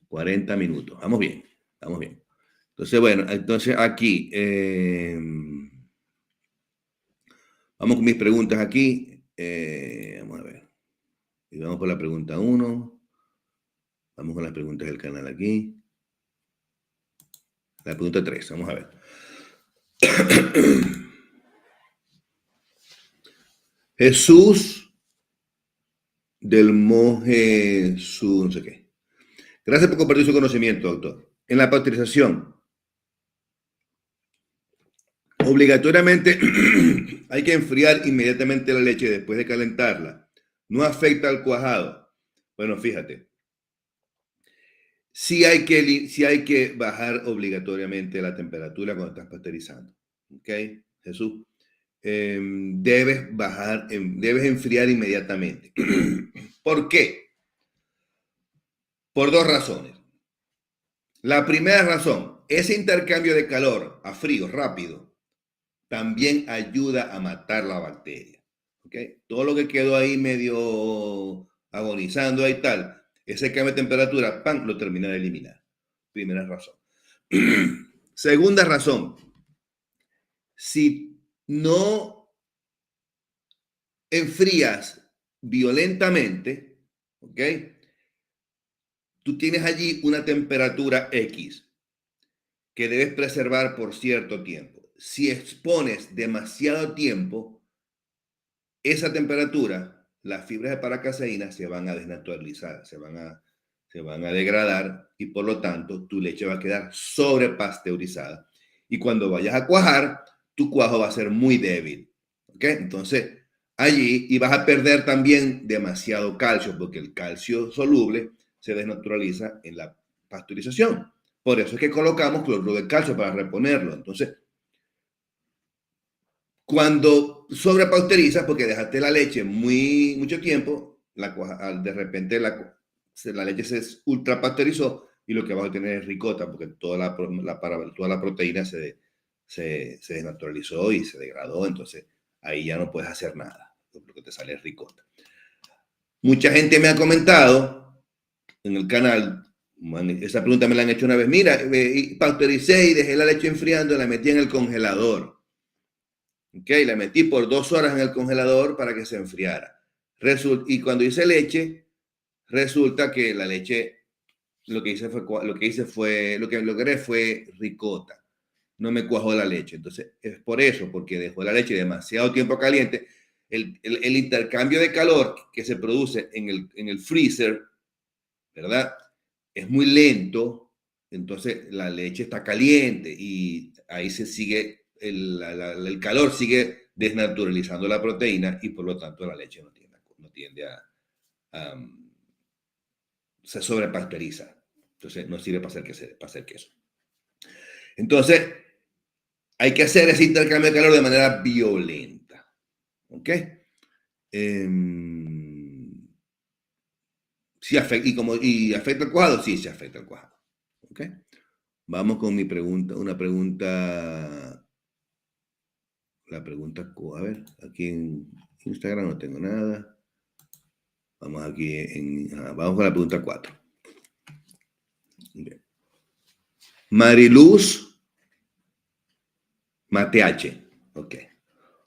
40 minutos. Vamos bien, vamos bien. Entonces, bueno, entonces aquí vamos con mis preguntas aquí. Vamos a ver. Y vamos por la pregunta 1. Vamos con las preguntas del canal aquí. La pregunta 3, vamos a ver. Jesús del monje su no sé qué. Gracias por compartir su conocimiento, doctor. En la pasteurización, obligatoriamente hay que enfriar inmediatamente la leche después de calentarla. No afecta al cuajado. Bueno, fíjate. Sí hay que bajar obligatoriamente la temperatura cuando estás pasteurizando. ¿Ok? Jesús. Debes enfriar inmediatamente. ¿Por qué? Por dos razones. La primera razón, ese intercambio de calor a frío rápido también ayuda a matar la bacteria. ¿Okay? Todo lo que quedó ahí medio agonizando y tal, ese cambio de temperatura, ¡pam!, lo termina de eliminar. Primera razón. Segunda razón, si no enfrías violentamente, ¿ok? tú tienes allí una temperatura X que debes preservar por cierto tiempo. Si expones demasiado tiempo esa temperatura, las fibras de paracaseína se van a desnaturalizar, se van a degradar y por lo tanto tu leche va a quedar sobrepasteurizada. Y cuando vayas a cuajar, tu cuajo va a ser muy débil. ¿Ok? Entonces, allí y vas a perder también demasiado calcio porque el calcio soluble se desnaturaliza en la pasteurización. Por eso es que colocamos cloruro de calcio para reponerlo. Entonces, cuando sobrepasteurizas, porque dejaste la leche mucho tiempo, de repente la leche se ultra pasteurizó y lo que vas a tener es ricota, porque toda la proteína se desnaturalizó y se degradó, entonces ahí ya no puedes hacer nada, porque te sale ricota. Mucha gente me ha comentado en el canal, esa pregunta me la han hecho una vez, mira, pasteuricé y dejé la leche enfriando y la metí en el congelador. Ok, la metí por 2 horas en el congelador para que se enfriara. Y cuando hice leche, resulta que la leche, lo que logré fue ricota. No me cuajó la leche. Entonces, es por eso, porque dejó la leche demasiado tiempo caliente. El intercambio de calor que se produce en el freezer, ¿verdad? Es muy lento. Entonces, la leche está caliente y ahí se sigue, el calor sigue desnaturalizando la proteína y por lo tanto la leche no tiende a se sobrepasteuriza. Entonces no sirve para hacer queso. Entonces hay que hacer ese intercambio de calor de manera violenta. ¿Ok? Sí afecta, y afecta el cuajado, sí se afecta el cuajado. ¿Ok? Vamos con mi pregunta, a ver, aquí en Instagram no tengo nada. Vamos vamos con la pregunta 4. Mariluz Mateache. Ok.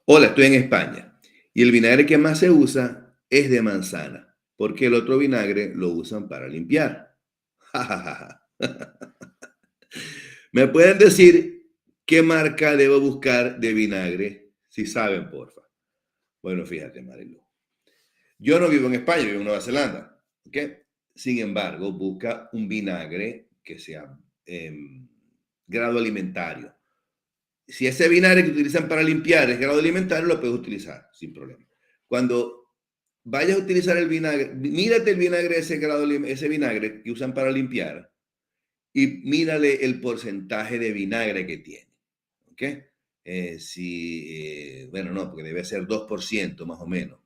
Hola, estoy en España. Y el vinagre que más se usa es de manzana, porque el otro vinagre lo usan para limpiar. ¿Me pueden decir qué marca debo buscar de vinagre? Si saben, porfa. Bueno, fíjate, Marilu. Yo no vivo en España, vivo en Nueva Zelanda. ¿Ok? Sin embargo, busca un vinagre que sea grado alimentario. Si ese vinagre que utilizan para limpiar es grado alimentario, lo puedes utilizar sin problema. Cuando vayas a utilizar el vinagre, mírate el vinagre, ese vinagre que usan para limpiar y mírale el porcentaje de vinagre que tiene. ¿Ok? Bueno, no, porque debe ser 2% más o menos.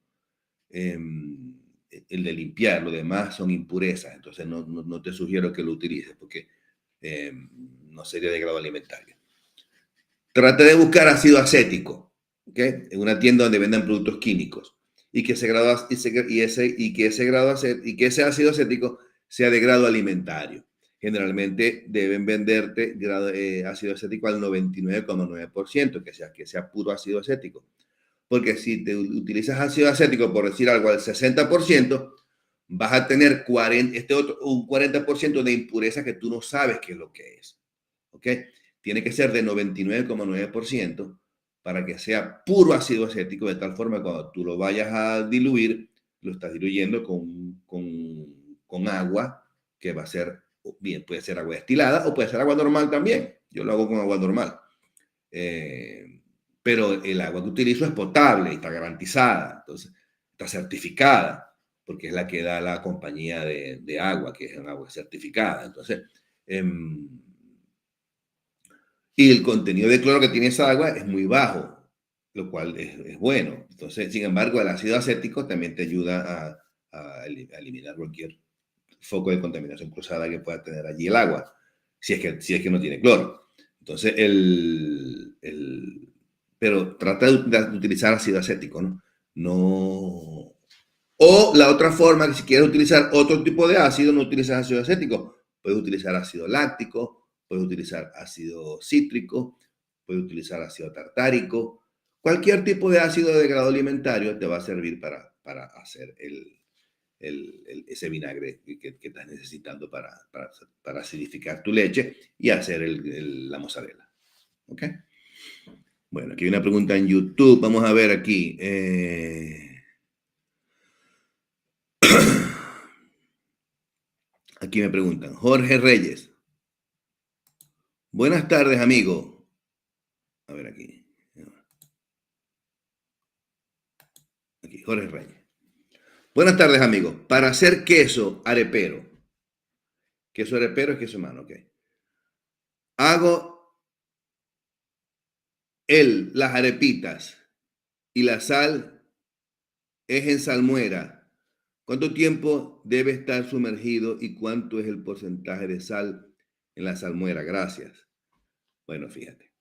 El de limpiar, lo demás son impurezas, entonces no te sugiero que lo utilices porque no sería de grado alimentario. Trate de buscar ácido acético, ¿ok? En una tienda donde vendan productos químicos y que ese ácido acético sea de grado alimentario. Generalmente deben venderte ácido acético al 99,9%, que sea puro ácido acético. Porque si te utilizas ácido acético, por decir algo, al 60%, vas a tener un 40% de impureza que tú no sabes qué es lo que es. ¿Ok? Tiene que ser de 99,9% para que sea puro ácido acético, de tal forma que cuando tú lo vayas a diluir, lo estás diluyendo con agua, que va a ser, bien, puede ser agua destilada o puede ser agua normal también. Yo lo hago con agua normal. Pero el agua que utilizo es potable y está garantizada, entonces está certificada, porque es la que da la compañía de agua, que es un agua certificada. Entonces, y el contenido de cloro que tiene esa agua es muy bajo, lo cual es bueno. Entonces, sin embargo, el ácido acético también te ayuda a eliminar cualquier foco de contaminación cruzada que pueda tener allí el agua, si es que no tiene cloro. Entonces, pero trata de utilizar ácido acético, ¿no? No. O la otra forma, que si quieres utilizar otro tipo de ácido, no utilizas ácido acético. Puedes utilizar ácido láctico, puedes utilizar ácido cítrico, puedes utilizar ácido tartárico. Cualquier tipo de ácido de grado alimentario te va a servir para hacer ese vinagre que estás necesitando para acidificar tu leche y hacer la mozzarella. ¿Ok? Bueno, aquí hay una pregunta en YouTube. Vamos a ver aquí. Aquí me preguntan. Jorge Reyes. Buenas tardes, amigo. A ver aquí. Aquí, Jorge Reyes. Buenas tardes, amigo. Para hacer queso arepero. Queso arepero es queso mano, ok. Hago las arepitas y la sal es en salmuera. ¿Cuánto tiempo debe estar sumergido y cuánto es el porcentaje de sal en la salmuera? Gracias. Bueno, fíjate.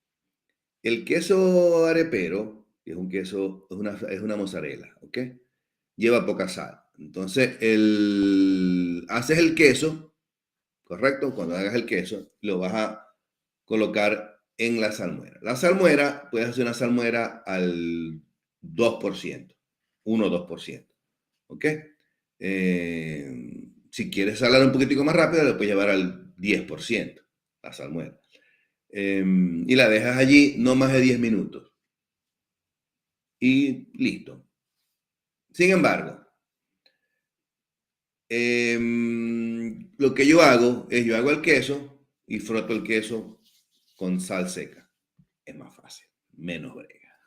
El queso arepero, que es un queso, es una mozzarella, ¿ok? Lleva poca sal. Entonces, haces el queso, ¿correcto? Cuando hagas el queso, lo vas a colocar en la salmuera. La salmuera, puedes hacer una salmuera al 2%, 1 o 2%, ¿ok? Si quieres salar un poquitico más rápido, lo puedes llevar al 10%, la salmuera. Y la dejas allí no más de 10 minutos. Y listo. Sin embargo, lo que yo hago es, yo hago el queso y froto el queso con sal seca. Es más fácil, menos brega.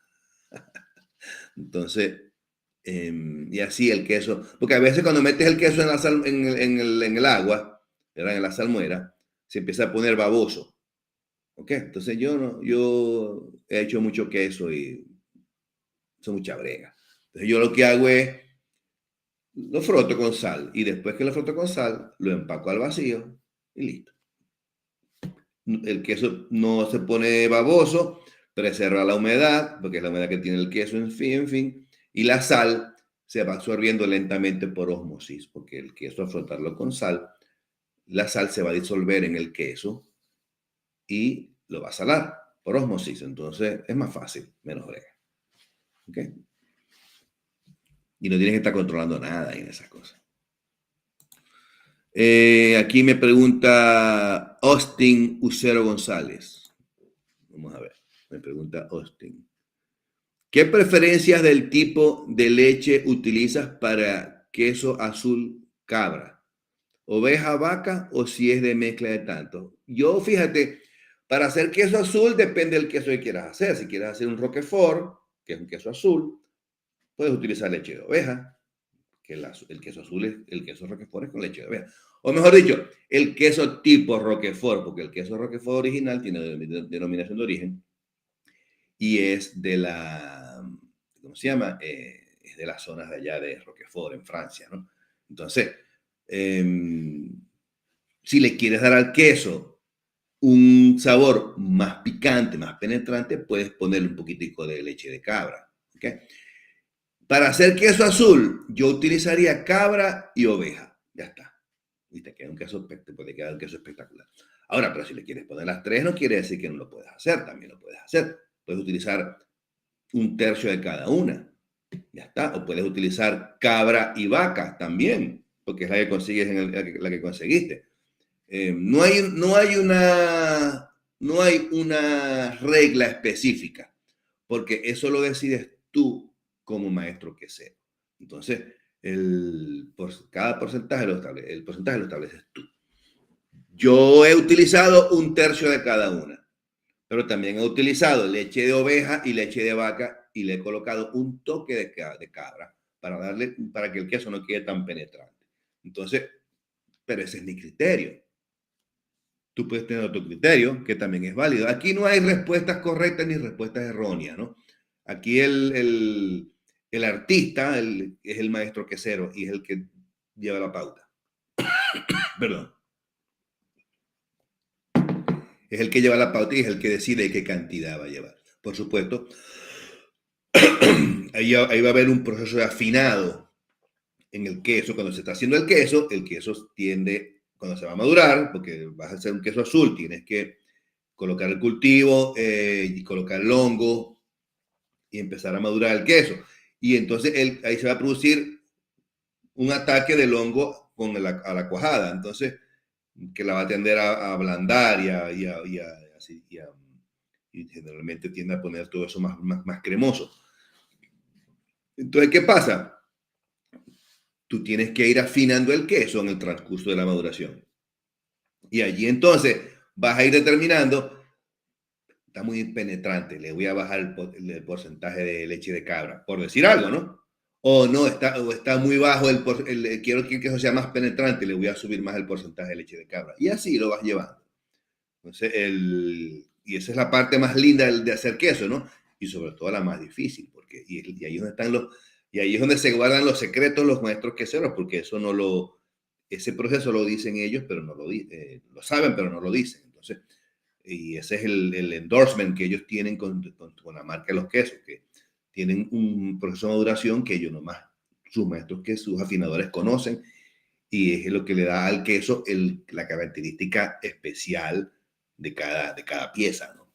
Entonces, y así el queso, porque a veces cuando metes el queso en el agua, ¿verdad? En la salmuera, se empieza a poner baboso. ¿Ok? Entonces yo he hecho mucho queso y son mucha brega. Entonces yo lo que hago es, lo froto con sal y después que lo froto con sal, lo empaco al vacío y listo. El queso no se pone baboso, preserva la humedad, porque es la humedad que tiene el queso, en fin, y la sal se va absorbiendo lentamente por osmosis, porque el queso al frotarlo con sal, la sal se va a disolver en el queso y lo va a salar por osmosis, entonces es más fácil, menos brega. ¿Ok? Y no tienes que estar controlando nada en esas cosas. Aquí me pregunta Austin Ucero González. Vamos a ver, me pregunta Austin. ¿Qué preferencias del tipo de leche utilizas para queso azul cabra? ¿Oveja, vaca o si es de mezcla de tanto? Yo, fíjate, para hacer queso azul depende del queso que quieras hacer. Si quieres hacer un Roquefort, que es un queso azul, puedes utilizar leche de oveja, que el queso azul es el queso Roquefort es con leche de oveja. O mejor dicho, el queso tipo Roquefort, porque el queso Roquefort original tiene denominación de origen y es de ¿cómo se llama? Es de las zonas de allá de Roquefort, en Francia, ¿no? Entonces, si le quieres dar al queso un sabor más picante, más penetrante, puedes ponerle un poquitico de leche de cabra, ¿ok? Para hacer queso azul, yo utilizaría cabra y oveja. Ya está. Y te queda un queso, te puede quedar un queso espectacular. Ahora, pero si le quieres poner las tres, no quiere decir que no lo puedes hacer. También lo puedes hacer. Puedes utilizar un tercio de cada una. Ya está. O puedes utilizar cabra y vaca también, porque es la que consigues la que conseguiste. No hay una regla específica, porque eso lo decides tú como maestro quesero. Entonces, cada porcentaje el porcentaje lo estableces tú. Yo he utilizado un tercio de cada una, pero también he utilizado leche de oveja y leche de vaca y le he colocado un toque de cabra para que el queso no quede tan penetrante. Entonces, pero ese es mi criterio. Tú puedes tener otro criterio, que también es válido. Aquí no hay respuestas correctas ni respuestas erróneas, ¿no? Aquí el artista es el maestro quesero y es el que lleva la pauta. Perdón. Es el que lleva la pauta y es el que decide qué cantidad va a llevar. Por supuesto, ahí va a haber un proceso de afinado en el queso. Cuando se está haciendo el queso tiende, cuando se va a madurar, porque vas a hacer un queso azul, tienes que colocar el cultivo y colocar el hongo y empezar a madurar el queso. Y entonces ahí se va a producir un ataque del hongo a la cuajada. Entonces, que la va a tender a ablandar y generalmente tiende a poner todo eso más cremoso. Entonces, ¿qué pasa? Tú tienes que ir afinando el queso en el transcurso de la maduración. Y allí entonces vas a ir determinando, está muy penetrante, le voy a bajar el porcentaje de leche de cabra, por decir algo, ¿no? O no, está muy bajo, quiero que el queso sea más penetrante, le voy a subir más el porcentaje de leche de cabra. Y así lo vas llevando. Entonces, y esa es la parte más linda de hacer queso, ¿no? Y sobre todo la más difícil, porque y ahí es donde están y ahí es donde se guardan los secretos los maestros queseros, porque ese proceso lo dicen ellos, pero no lo saben, pero no lo dicen. Entonces, y ese es el endorsement que ellos tienen con la marca de los quesos, que tienen un proceso de maduración que ellos nomás, sus maestros, que sus afinadores conocen, y es lo que le da al queso la característica especial de cada pieza, ¿no?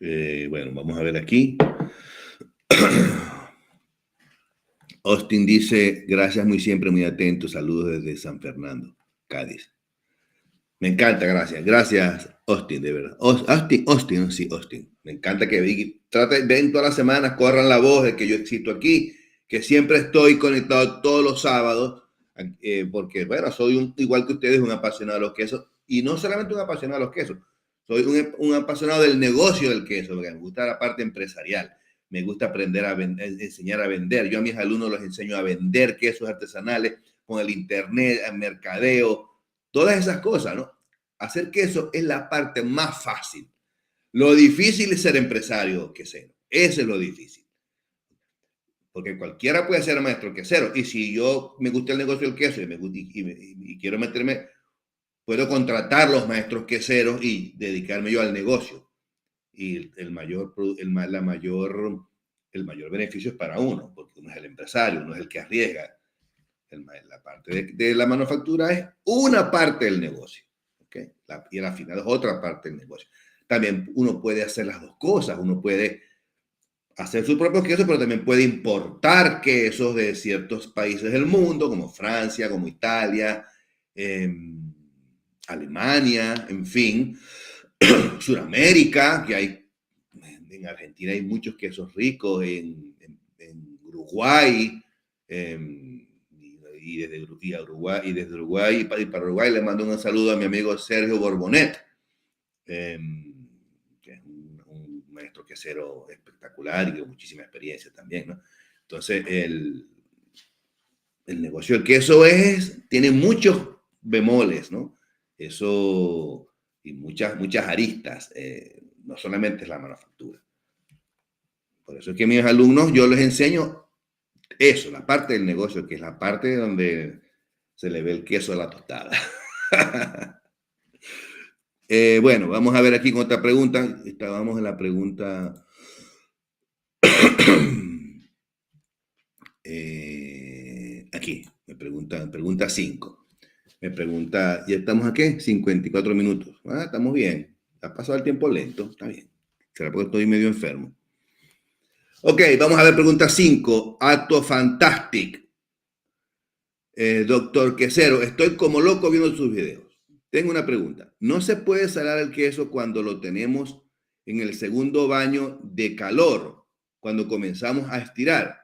Bueno, vamos a ver aquí. Austin dice, gracias, muy siempre, muy atento. Saludos desde San Fernando, Cádiz. Me encanta, gracias. Gracias, Austin, de verdad. Austin, sí, Austin. Me encanta que ven todas las semanas, corran la voz de que yo existo aquí, que siempre estoy conectado todos los sábados, porque, bueno, soy igual que ustedes, un apasionado de los quesos, y no solamente un apasionado de los quesos, soy un apasionado del negocio del queso, porque me gusta la parte empresarial, me gusta aprender a enseñar a vender. Yo a mis alumnos los enseño a vender quesos artesanales con el internet, el mercadeo, todas esas cosas, ¿no? Hacer queso es la parte más fácil. Lo difícil es ser empresario quesero. Eso es lo difícil. Porque cualquiera puede ser maestro quesero. Y si yo me gusta el negocio del queso y quiero meterme, puedo contratar los maestros queseros y dedicarme yo al negocio. Y el mayor beneficio es para uno, porque uno es el empresario, uno es el que arriesga. La parte de la manufactura es una parte del negocio. ¿Okay? Y al final es otra parte del negocio. También uno puede hacer las dos cosas. Uno puede hacer sus propios quesos, pero también puede importar quesos de ciertos países del mundo, como Francia, como Italia, Alemania, en fin, Sudamérica, que hay, en Argentina hay muchos quesos ricos, en Uruguay, y desde Uruguay y para Uruguay le mando un saludo a mi amigo Sergio Borbonet, que es un maestro quesero espectacular y con muchísima experiencia también, ¿no? Entonces, el negocio del queso tiene muchos bemoles, ¿no? Eso, y muchas aristas, no solamente es la manufactura. Por eso es que a mis alumnos yo les enseño eso, la parte del negocio, que es la parte donde se le ve el queso a la tostada. Bueno, vamos a ver aquí con otra pregunta. Estábamos en la pregunta aquí, pregunta 5. Me pregunta, ¿ya estamos aquí? 54 minutos. Ah, estamos bien. Ha pasado el tiempo lento, está bien. Será porque estoy medio enfermo. Ok, vamos a ver pregunta 5. Acto Fantastic. Doctor Quesero, estoy como loco viendo sus videos. Tengo una pregunta. ¿No se puede salar el queso cuando lo tenemos en el segundo baño de calor, cuando comenzamos a estirar?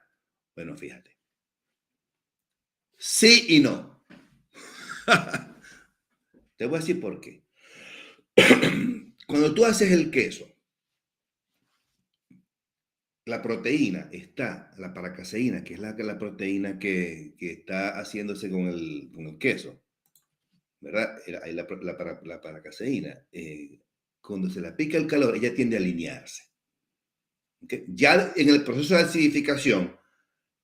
Bueno, fíjate. Sí y no. Te voy a decir por qué. Cuando tú haces el queso, la proteína la paracaseína, que es la proteína que está haciéndose con el queso, ¿verdad? La paracaseína, cuando se le aplica el calor, ella tiende a alinearse. ¿Okay? Ya en el proceso de acidificación,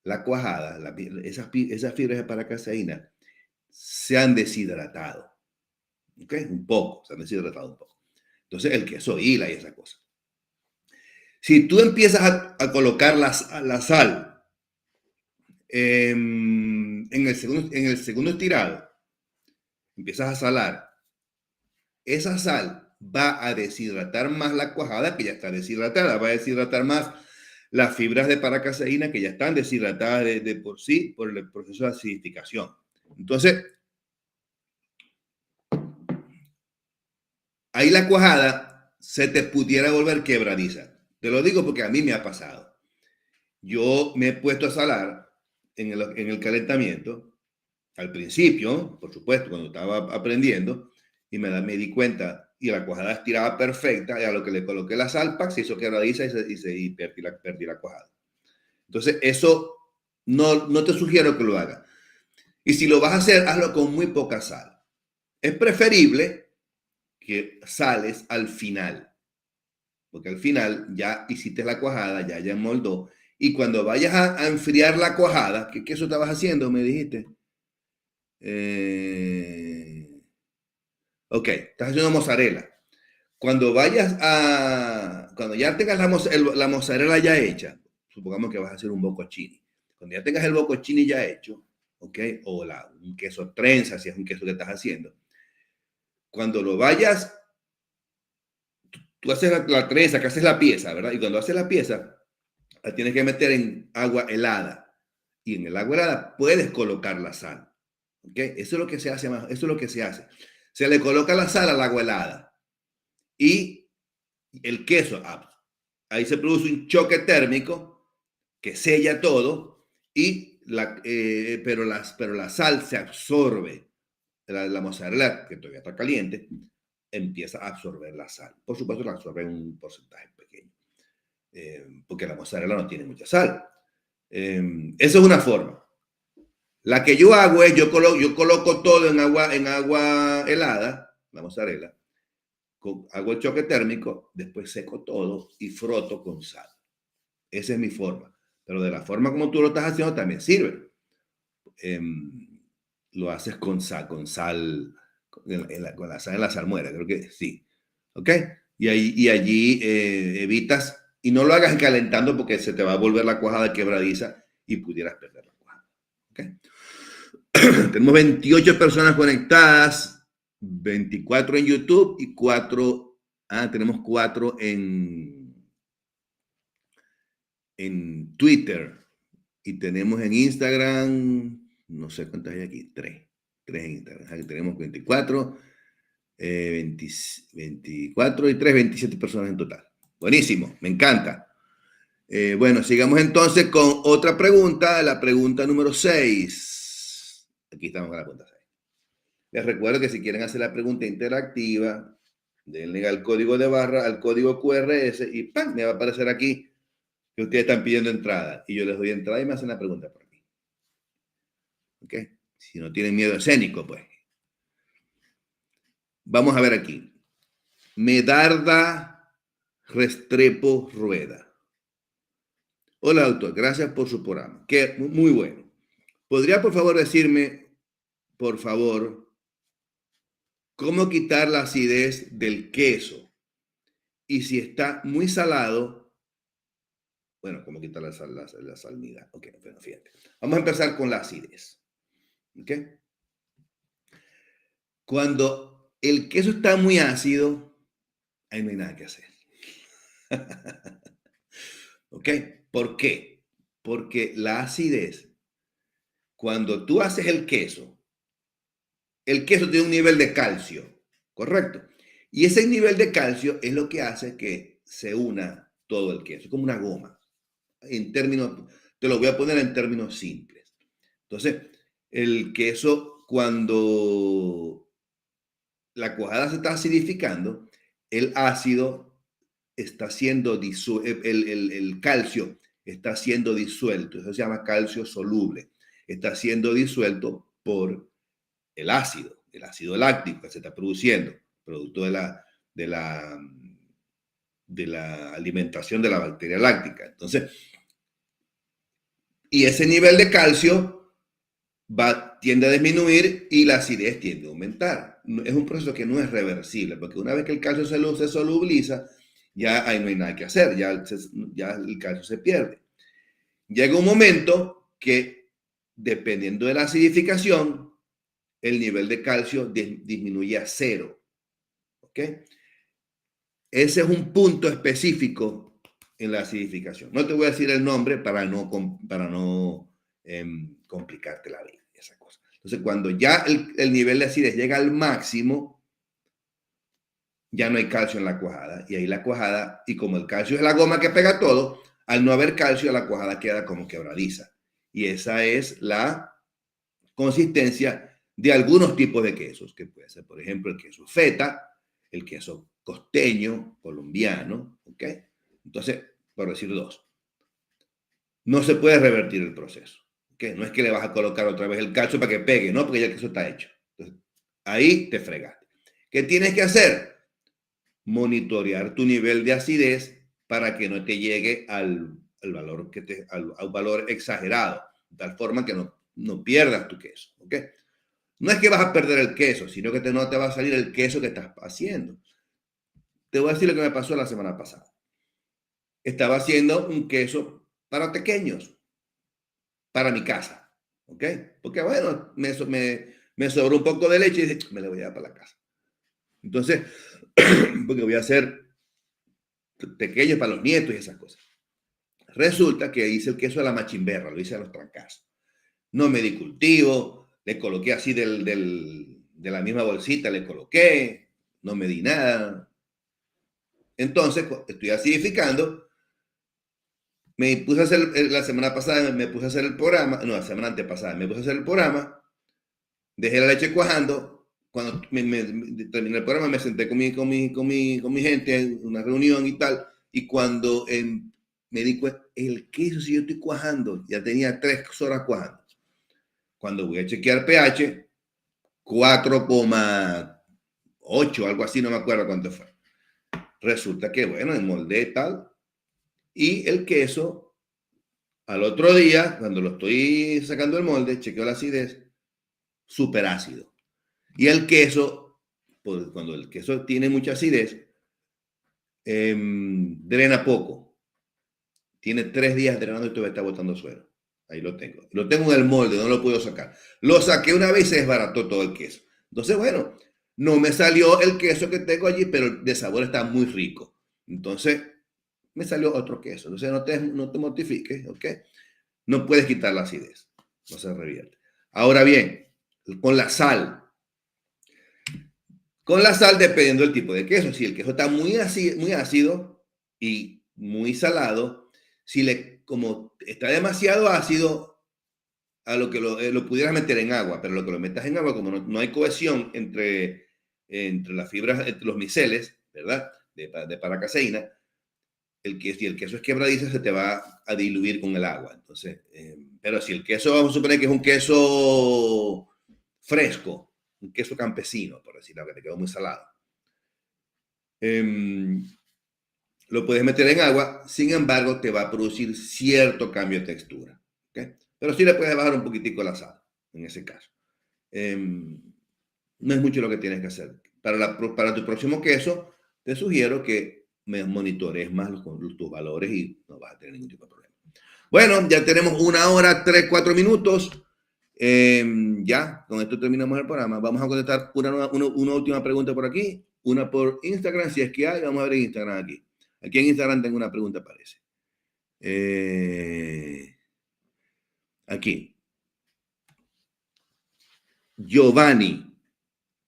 la cuajada, esas fibras de paracaseína se han deshidratado. ¿Okay? Un poco, se han deshidratado un poco. Entonces el queso hila y esa cosa. Si tú empiezas a colocar la sal en el segundo estirado, empiezas a salar, esa sal va a deshidratar más la cuajada, que ya está deshidratada, va a deshidratar más las fibras de paracaseína que ya están deshidratadas de por sí por el proceso de acidificación. Entonces, ahí la cuajada se te pudiera volver quebradiza. Te lo digo porque a mí me ha pasado. Yo me he puesto a salar en el calentamiento, al principio, por supuesto, cuando estaba aprendiendo, y me di cuenta, y la cuajada estiraba perfecta, y a lo que le coloqué la sal, se hizo quebradiza y perdí la cuajada. Entonces, eso no te sugiero que lo hagas. Y si lo vas a hacer, hazlo con muy poca sal. Es preferible que sales al final, porque al final ya hiciste la cuajada, ya enmoldó, y cuando vayas a enfriar la cuajada, ¿qué queso estabas haciendo? Me dijiste. Ok, estás haciendo mozzarella. Cuando ya tengas la mozzarella ya hecha, supongamos que vas a hacer un bocconcini. Cuando ya tengas el bocconcini ya hecho, ok, o un queso trenza, si es un queso que estás haciendo, cuando lo vayas, tú haces la trenza, que haces la pieza, ¿verdad? Y cuando haces la pieza, la tienes que meter en agua helada. Y en el agua helada puedes colocar la sal. ¿Ok? Eso es lo que se hace. Eso es lo que se hace. Se le coloca la sal al agua helada. Y el queso, ahí se produce un choque térmico que sella todo. Pero la sal se absorbe. La mozzarella, que todavía está caliente, empieza a absorber la sal. Por supuesto, la absorbe en un porcentaje pequeño. Porque la mozzarella no tiene mucha sal. Esa es una forma. La que yo hago es, yo coloco todo en agua helada, la mozzarella, hago el choque térmico, después seco todo y froto con sal. Esa es mi forma. Pero de la forma como tú lo estás haciendo también sirve. Lo haces con sal, con la sal en la salmuera, creo que sí. ¿Ok? Y allí evitas, y no lo hagas calentando porque se te va a volver la cuajada quebradiza y pudieras perder la cuajada. ¿Ok? Tenemos 28 personas conectadas, 24 en YouTube y 4, tenemos 4 en Twitter y tenemos en Instagram, no sé cuántas hay aquí, 3 en Instagram. Aquí tenemos 24, 24 y 3, 27 personas en total. Buenísimo, me encanta. Bueno, sigamos entonces con otra pregunta, la pregunta número 6. Aquí estamos con la pregunta 6. Les recuerdo que si quieren hacer la pregunta interactiva, denle al código de barra, al código QRS y ¡pam! Me va a aparecer aquí que ustedes están pidiendo entrada. Y yo les doy entrada y me hacen la pregunta por mí. ¿Ok? Si no tienen miedo escénico, pues. Vamos a ver aquí. Medarda Restrepo Rueda. Hola, doctor. Gracias por su programa. Que muy bueno. ¿Podría, por favor, decirme, por favor, cómo quitar la acidez del queso? Y si está muy salado, bueno, cómo quitar la salmida. Ok, bueno, fíjate. Vamos a empezar con la acidez. Ok. Cuando el queso está muy ácido, ahí no hay nada que hacer. ¿Ok? ¿Por qué? Porque la acidez, cuando tú haces el queso tiene un nivel de calcio, ¿correcto? Y ese nivel de calcio es lo que hace que se una todo el queso, como una goma. En términos, te lo voy a poner en términos simples. Entonces, el queso, cuando la cuajada se está acidificando, el ácido está siendo disuelto, el calcio está siendo disuelto, eso se llama calcio soluble, está siendo disuelto por el ácido láctico que se está produciendo, producto de la alimentación de la bacteria láctica. Entonces, y ese nivel de calcio tiende a disminuir y la acidez tiende a aumentar. Es un proceso que no es reversible, porque una vez que el calcio se solubiliza, ya ahí no hay nada que hacer, ya el calcio se pierde. Llega un momento que, dependiendo de la acidificación, el nivel de calcio disminuye a 0. ¿Ok? Ese es un punto específico en la acidificación. No te voy a decir el nombre para no complicarte la vida, esa cosa. Entonces, cuando ya el nivel de acidez llega al máximo, ya no hay calcio en la cuajada. Y ahí la cuajada, y como el calcio es la goma que pega todo, al no haber calcio, la cuajada queda como quebradiza. Y esa es la consistencia de algunos tipos de quesos, que puede ser, por ejemplo, el queso feta, el queso costeño, colombiano, ¿ok? Entonces, por decir dos, no se puede revertir el proceso, ¿ok? No es que le vas a colocar otra vez el calcio para que pegue, no, porque ya el queso está hecho. Entonces, ahí te fregaste. ¿Qué tienes que hacer? Monitorear tu nivel de acidez para que no te llegue al valor, al valor exagerado, de tal forma que no pierdas tu queso, ¿ok? No es que vas a perder el queso, sino que no te va a salir el queso que estás haciendo. Te voy a decir lo que me pasó la semana pasada. Estaba haciendo un queso para pequeños, para mi casa, ¿ok? Porque bueno, me sobró un poco de leche y dije, me la voy a llevar para la casa. Entonces, porque voy a hacer pequeños para los nietos y esas cosas. Resulta que hice el queso a la machimberra, lo hice a los trancazos. No me di cultivo, le coloqué así de la misma bolsita, le coloqué, no me di nada. Entonces, estoy acidificando. Me puse a hacer, la semana pasada me puse a hacer el programa, no, la semana antepasada me puse a hacer el programa, dejé la leche cuajando. Cuando terminé el programa, me senté con mi gente en una reunión y tal. Y cuando me di cuenta, el queso, si yo estoy cuajando, ya tenía 3 horas cuajando. Cuando voy a chequear pH, 4,8, algo así, no me acuerdo cuánto fue. Resulta que, bueno, molde tal. Y el queso, al otro día, cuando lo estoy sacando del molde, chequeo la acidez, súper ácido. Y el queso, pues, cuando el queso tiene mucha acidez, drena poco. Tiene 3 días drenando y todavía está botando suero. Ahí lo tengo. Lo tengo en el molde, no lo puedo sacar. Lo saqué una vez y se desbarató todo el queso. Entonces, bueno, no me salió el queso que tengo allí, pero de sabor está muy rico. Entonces, me salió otro queso. Entonces, no te mortifiques, ¿ok? No puedes quitar la acidez. No se revierte. Ahora bien, con la sal. Con la sal, dependiendo del tipo de queso. Si el queso está muy ácido y muy salado, como está demasiado ácido, a lo que lo pudieras meter en agua, pero lo que lo metas en agua, como no hay cohesión entre las fibras, entre los miceles, ¿verdad? De paracaseína, si el queso es quebradizo, se te va a diluir con el agua. Entonces, pero si el queso, vamos a suponer que es un queso fresco, un queso campesino, por decirlo, que te quedó muy salado, lo puedes meter en agua, sin embargo, te va a producir cierto cambio de textura. ¿Okay? Pero sí le puedes bajar un poquitico la sal, en ese caso. No es mucho lo que tienes que hacer. Para tu próximo queso, te sugiero que me monitores más tus valores y no vas a tener ningún tipo de problema. Bueno, ya tenemos 1 hora, 3, 4 minutos. Ya, con esto terminamos el programa. Vamos a contestar una última pregunta por aquí, una por Instagram, si es que hay. Vamos a ver en Instagram aquí. Aquí en Instagram tengo una pregunta, parece. Aquí. Giovanni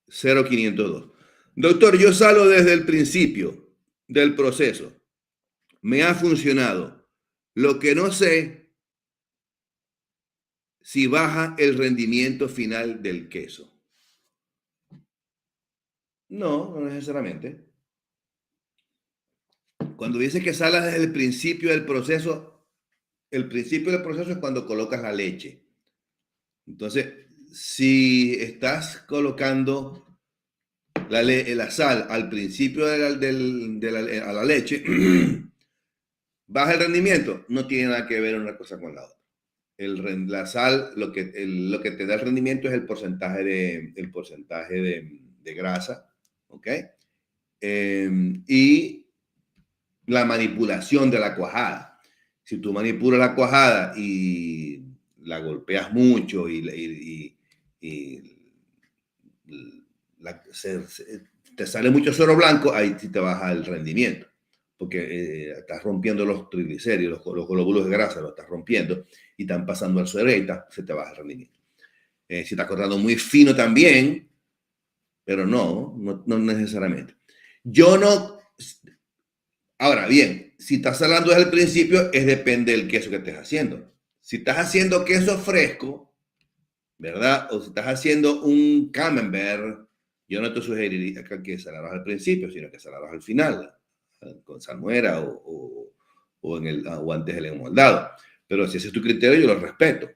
0502. Doctor, yo salgo desde el principio del proceso. Me ha funcionado. Lo que no sé si baja el rendimiento final del queso. No, no necesariamente. Cuando dice que sales desde el principio del proceso, el principio del proceso es cuando colocas la leche. Entonces, si estás colocando la sal al principio a la leche, baja el rendimiento, no tiene nada que ver una cosa con la otra. La sal, lo que te da el rendimiento es el porcentaje de grasa, ¿ok? Y la manipulación de la cuajada. Si tú manipulas la cuajada y la golpeas mucho te sale mucho suero blanco, ahí sí te baja el rendimiento. porque estás rompiendo los triglicéridos, los glóbulos de grasa, los estás rompiendo y están pasando al suero y se te baja el rendimiento. Si estás cortando muy fino también, pero no necesariamente. Yo no. Ahora bien, si estás hablando desde el principio, depende del queso que estés haciendo. Si estás haciendo queso fresco, ¿verdad? O si estás haciendo un camembert, yo no te sugeriría que salaras al principio, sino que salaras al final, con salmuera o antes del enmoldado. Pero si ese es tu criterio, yo lo respeto.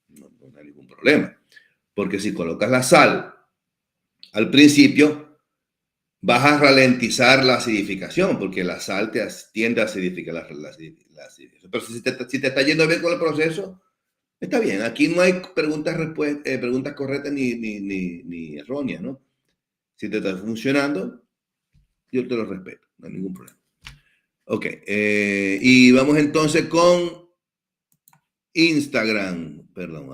No hay ningún problema. Porque si colocas la sal al principio, vas a ralentizar la acidificación, porque la sal tiende a acidificar la acidificación. Pero si te está yendo bien con el proceso, está bien. Aquí no hay preguntas correctas ni erróneas, ¿no? Si te está funcionando, yo te lo respeto, no hay ningún problema. Ok, y vamos entonces con Instagram. Perdón,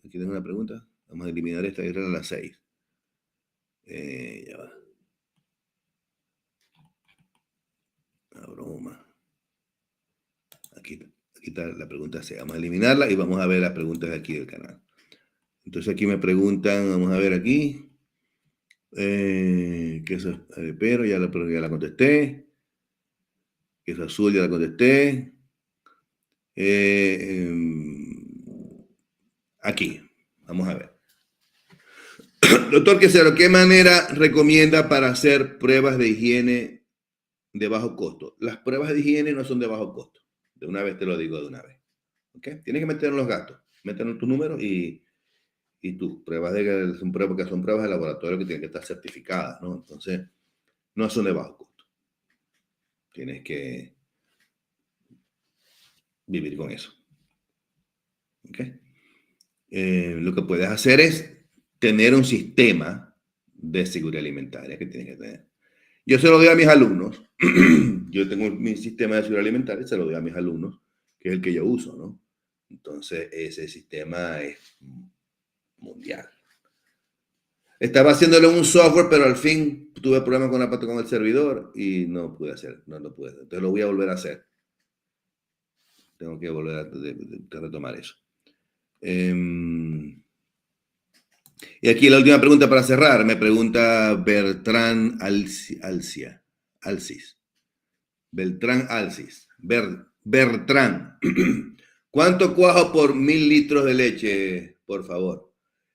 aquí tengo una pregunta. Vamos a eliminar esta y ir a las 6. Ya va. Una broma. Aquí está la pregunta C. Vamos a eliminarla y vamos a ver las preguntas de aquí del canal. Entonces aquí me preguntan, vamos a ver aquí. Queso pero ya la contesté. Queso azul ya la contesté. Aquí, vamos a ver. Doctor Quesero, ¿qué manera recomienda para hacer pruebas de higiene de bajo costo? Las pruebas de higiene no son de bajo costo. De una vez te lo digo de una vez. ¿Okay? Tienes que meter en los gastos, meter en tus números y tus pruebas son pruebas de laboratorio que tienen que estar certificadas, ¿no? Entonces, no son de bajo costo. Tienes que vivir con eso. ¿Okay? Lo que puedes hacer es tener un sistema de seguridad alimentaria que tienes que tener. Yo se lo doy a mis alumnos. Yo tengo mi sistema de seguridad alimentaria, se lo doy a mis alumnos, que es el que yo uso, ¿no? Entonces, ese sistema es mundial. Estaba haciéndole un software, pero al fin tuve problemas con el servidor y no pude hacer, no lo pude hacer. Entonces lo voy a volver a hacer. Tengo que volver a retomar eso. Y aquí la última pregunta para cerrar. Me pregunta Bertrán Alcis. Beltrán Alcis. Bertrán. ¿Cuánto cuajo por 1000 litros de leche, por favor?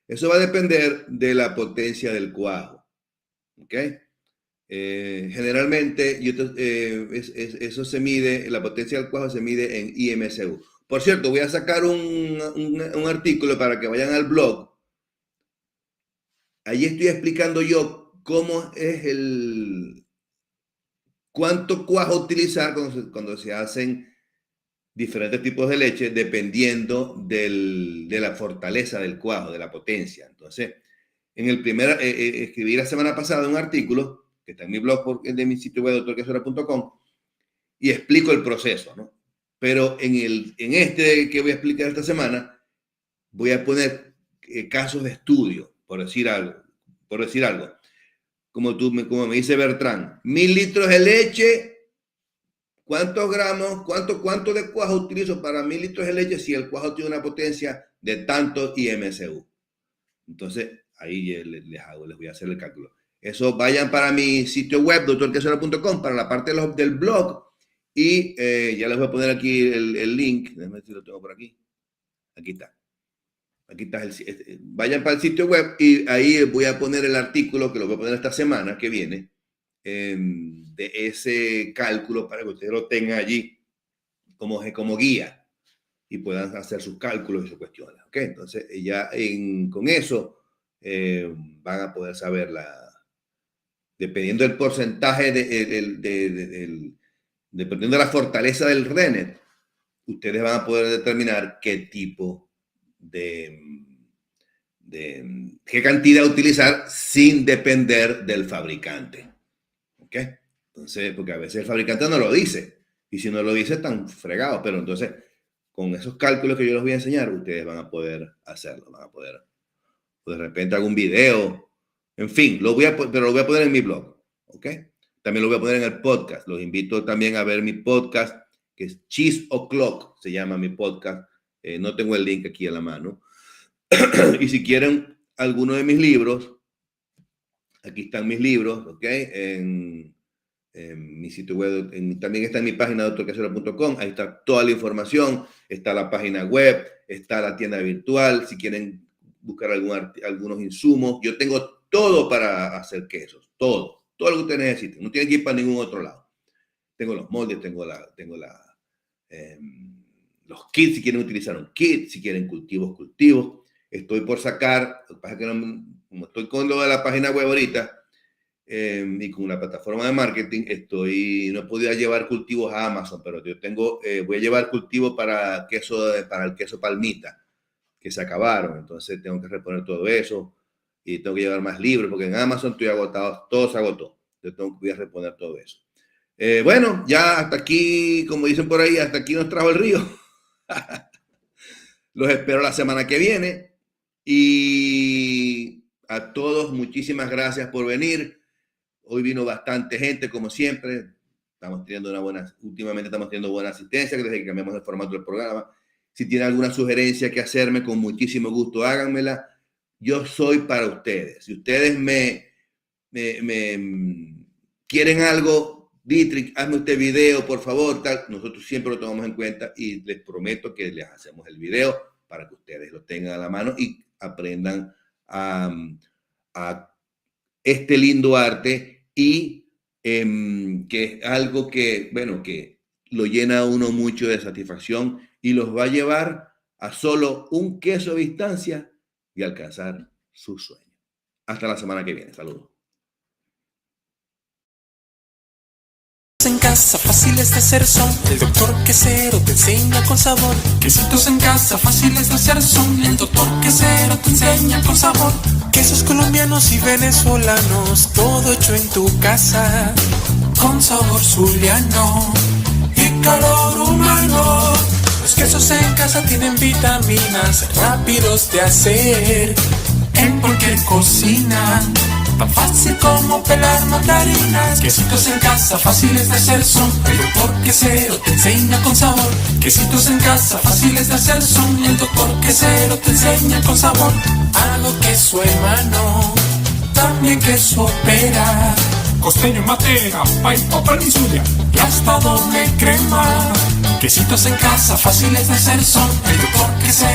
Eso va a depender de la potencia del cuajo. ¿Ok? Generalmente eso se mide, la potencia del cuajo se mide en IMSU. Por cierto, voy a sacar un artículo para que vayan al blog. Allí estoy explicando yo cómo es cuánto cuajo utilizar cuando se hacen diferentes tipos de leche dependiendo de la fortaleza del cuajo, de la potencia. Entonces, escribí la semana pasada un artículo que está en mi blog de mi sitio web doctorquesora.com y explico el proceso, ¿no? Pero en este que voy a explicar esta semana voy a poner casos de estudio, por decir algo. Como me dice Bertrán, 1000 litros de leche. ¿Cuántos gramos, cuánto de cuajo utilizo para 1000 litros de leche si el cuajo tiene una potencia de tanto IMSU? Entonces, ahí les voy a hacer el cálculo. Eso, vayan para mi sitio web, doctorquesora.com, para la parte del blog. Y ya les voy a poner aquí el link. Déjame ver si lo tengo por aquí. Aquí está. Aquí está vayan para el sitio web y ahí voy a poner el artículo que lo voy a poner esta semana que viene. De ese cálculo para que ustedes lo tengan allí como guía y puedan hacer sus cálculos y sus cuestiones. ¿Okay? Entonces, ya con eso van a poder saber dependiendo del porcentaje, dependiendo de la fortaleza del RENET, ustedes van a poder determinar qué tipo qué cantidad utilizar sin depender del fabricante. ¿Ok? Entonces, porque a veces el fabricante no lo dice. Y si no lo dice, están fregados. Pero entonces, con esos cálculos que yo les voy a enseñar, ustedes van a poder hacerlo. Van a poder, o de repente algún video. En fin, pero lo voy a poner en mi blog. ¿Ok? También lo voy a poner en el podcast. Los invito también a ver mi podcast, que es Cheese O'Clock, se llama mi podcast. No tengo el link aquí a la mano. Y si quieren alguno de mis libros, aquí están mis libros, ¿ok? En mi sitio web, también está en mi página drquesero.com. Ahí está toda la información. Está la página web, está la tienda virtual. Si quieren buscar algunos insumos, yo tengo todo para hacer quesos. Todo lo que ustedes necesiten. No tienen que ir para ningún otro lado. Tengo los moldes, tengo los kits, si quieren utilizar un kit, si quieren cultivos. Estoy por sacar, lo que pasa es que como estoy con lo de la página web ahorita y con una plataforma de marketing, no he podido llevar cultivos a Amazon, pero yo voy a llevar cultivos para el queso palmita, que se acabaron, entonces tengo que reponer todo eso y tengo que llevar más libros, porque en Amazon estoy agotado, todo se agotó, yo voy a reponer todo eso. Bueno, ya hasta aquí, como dicen por ahí, hasta aquí nos trajo el río. Los espero la semana que viene y a todos muchísimas gracias por venir. Hoy vino bastante gente, como siempre. Últimamente estamos teniendo buena asistencia desde que cambiamos el formato del programa. Si tienen alguna sugerencia que hacerme, con muchísimo gusto, háganmela. Yo soy para ustedes. Si ustedes me quieren algo, Dietrich, hazme usted video, por favor. Nosotros siempre lo tomamos en cuenta y les prometo que les hacemos el video para que ustedes lo tengan a la mano y aprendan a este lindo arte y que es algo que lo llena a uno mucho de satisfacción y los va a llevar a solo un queso de distancia y alcanzar su sueño. Hasta la semana que viene. Saludos. En casa fáciles de hacer son, el doctor Quesero te enseña con sabor. Quesitos en casa fáciles de hacer son, el doctor Quesero te enseña con sabor. Quesos colombianos y venezolanos, todo hecho en tu casa, con sabor zuliano y calor humano. Los quesos en casa tienen vitaminas, rápidos de hacer, en cualquier cocina. Tan fácil como pelar mandarinas. Quesitos en casa, fáciles de hacer son, el doctor Quesero te enseña con sabor. Quesitos en casa, fáciles de hacer son, el doctor Quesero te enseña con sabor. Hago queso hermano, también queso pera, costeño matera, paipa, pan y zulia, y hasta doble crema. Quesitos en casa, fáciles de hacer son, el doctor Quesero.